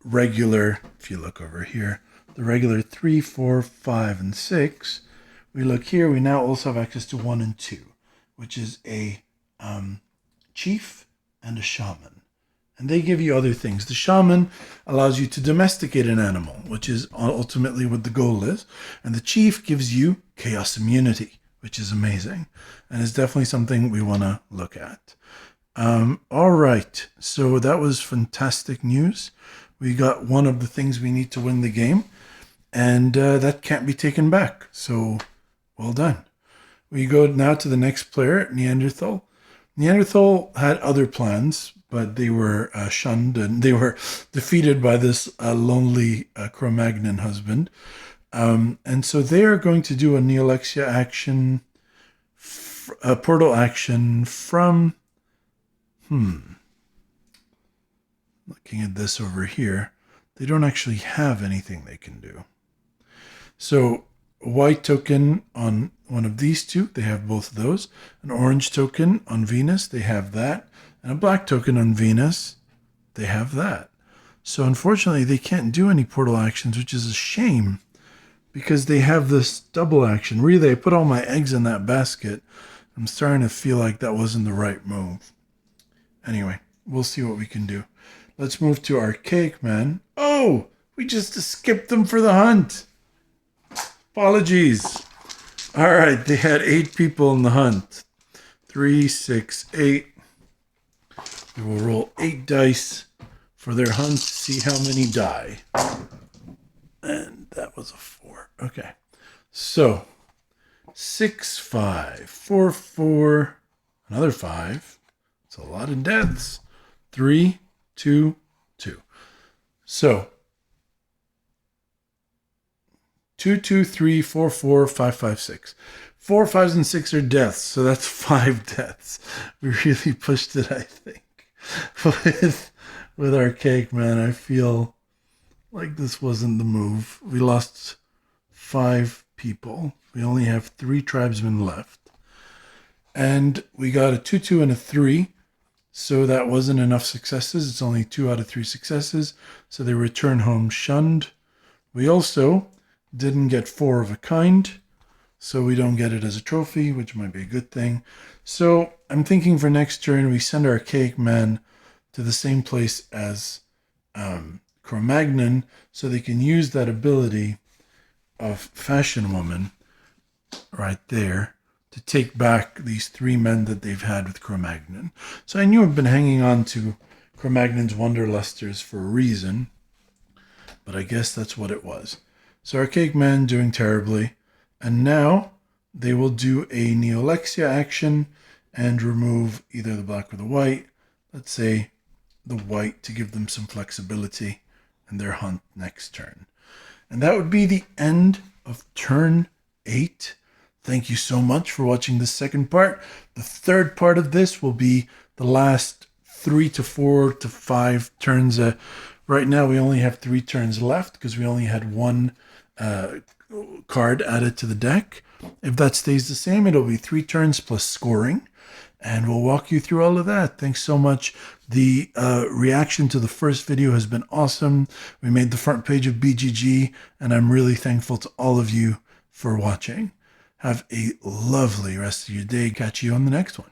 regular, if you look over here, the regular 3, 4, 5, and 6, we look here, we now also have access to 1 and 2, which is a chief and a shaman. And they give you other things. The shaman allows you to domesticate an animal, which is ultimately what the goal is. And the chief gives you chaos immunity, which is amazing. And it's definitely something we want to look at. All right. So that was fantastic news. We got one of the things we need to win the game. And that can't be taken back. So well done. We go now to the next player, Neanderthal. Neanderthal had other plans, but they were shunned and they were defeated by this lonely Cro-Magnon husband. And so they are going to do a neolexia action, a portal action from, looking at this over here, they don't actually have anything they can do. So a white token on one of these two, they have both of those. An orange token on Venus, they have that. And a black token on Venus, they have that. So unfortunately, they can't do any portal actions, which is a shame because they have this double action. Really, I put all my eggs in that basket. I'm starting to feel like that wasn't the right move. Anyway, we'll see what we can do. Let's move to Archaic Man. Oh, we just skipped them for the hunt. Apologies. All right, they had 8 people in the hunt. 3, 6, 8. We will roll 8 dice for their hunt to see how many die. And that was a 4. Okay. So 6, 5, 4, 4, another 5. It's a lot of deaths. 3, 2, 2. So 2, 2, 3, 4, 4, 5, 5, 6. 4, 5s, and 6 are deaths. So that's 5 deaths. We really pushed it, I think. With Archaic Man, I feel like this wasn't the move. We lost 5 people. We only have 3 tribesmen left. And we got a 2, 2, and a 3. So that wasn't enough successes. It's only 2 out of 3 successes. So they return home shunned. We also didn't get 4 of a kind. So we don't get it as a trophy, which might be a good thing. So I'm thinking for next turn, we send our Archaic Man to the same place as Cro-Magnon so they can use that ability of Fashion Woman right there to take back these 3 men that they've had with Cro-Magnon. So I knew I've been hanging on to Cro-Magnon's Wanderlusters for a reason, but I guess that's what it was. So Archaic Man doing terribly. And now they will do a neolexia action and remove either the black or the white. Let's say the white to give them some flexibility in their hunt next turn. And that would be the end of turn 8. Thank you so much for watching the second part. The third part of this will be the last 3 to 4 to 5 turns. Right now we only have 3 turns left because we only had one card added to the deck. If that stays the same, it'll be 3 turns plus scoring. And we'll walk you through all of that. Thanks so much. The reaction to the first video has been awesome. We made the front page of BGG, and I'm really thankful to all of you for watching. Have a lovely rest of your day. Catch you on the next one.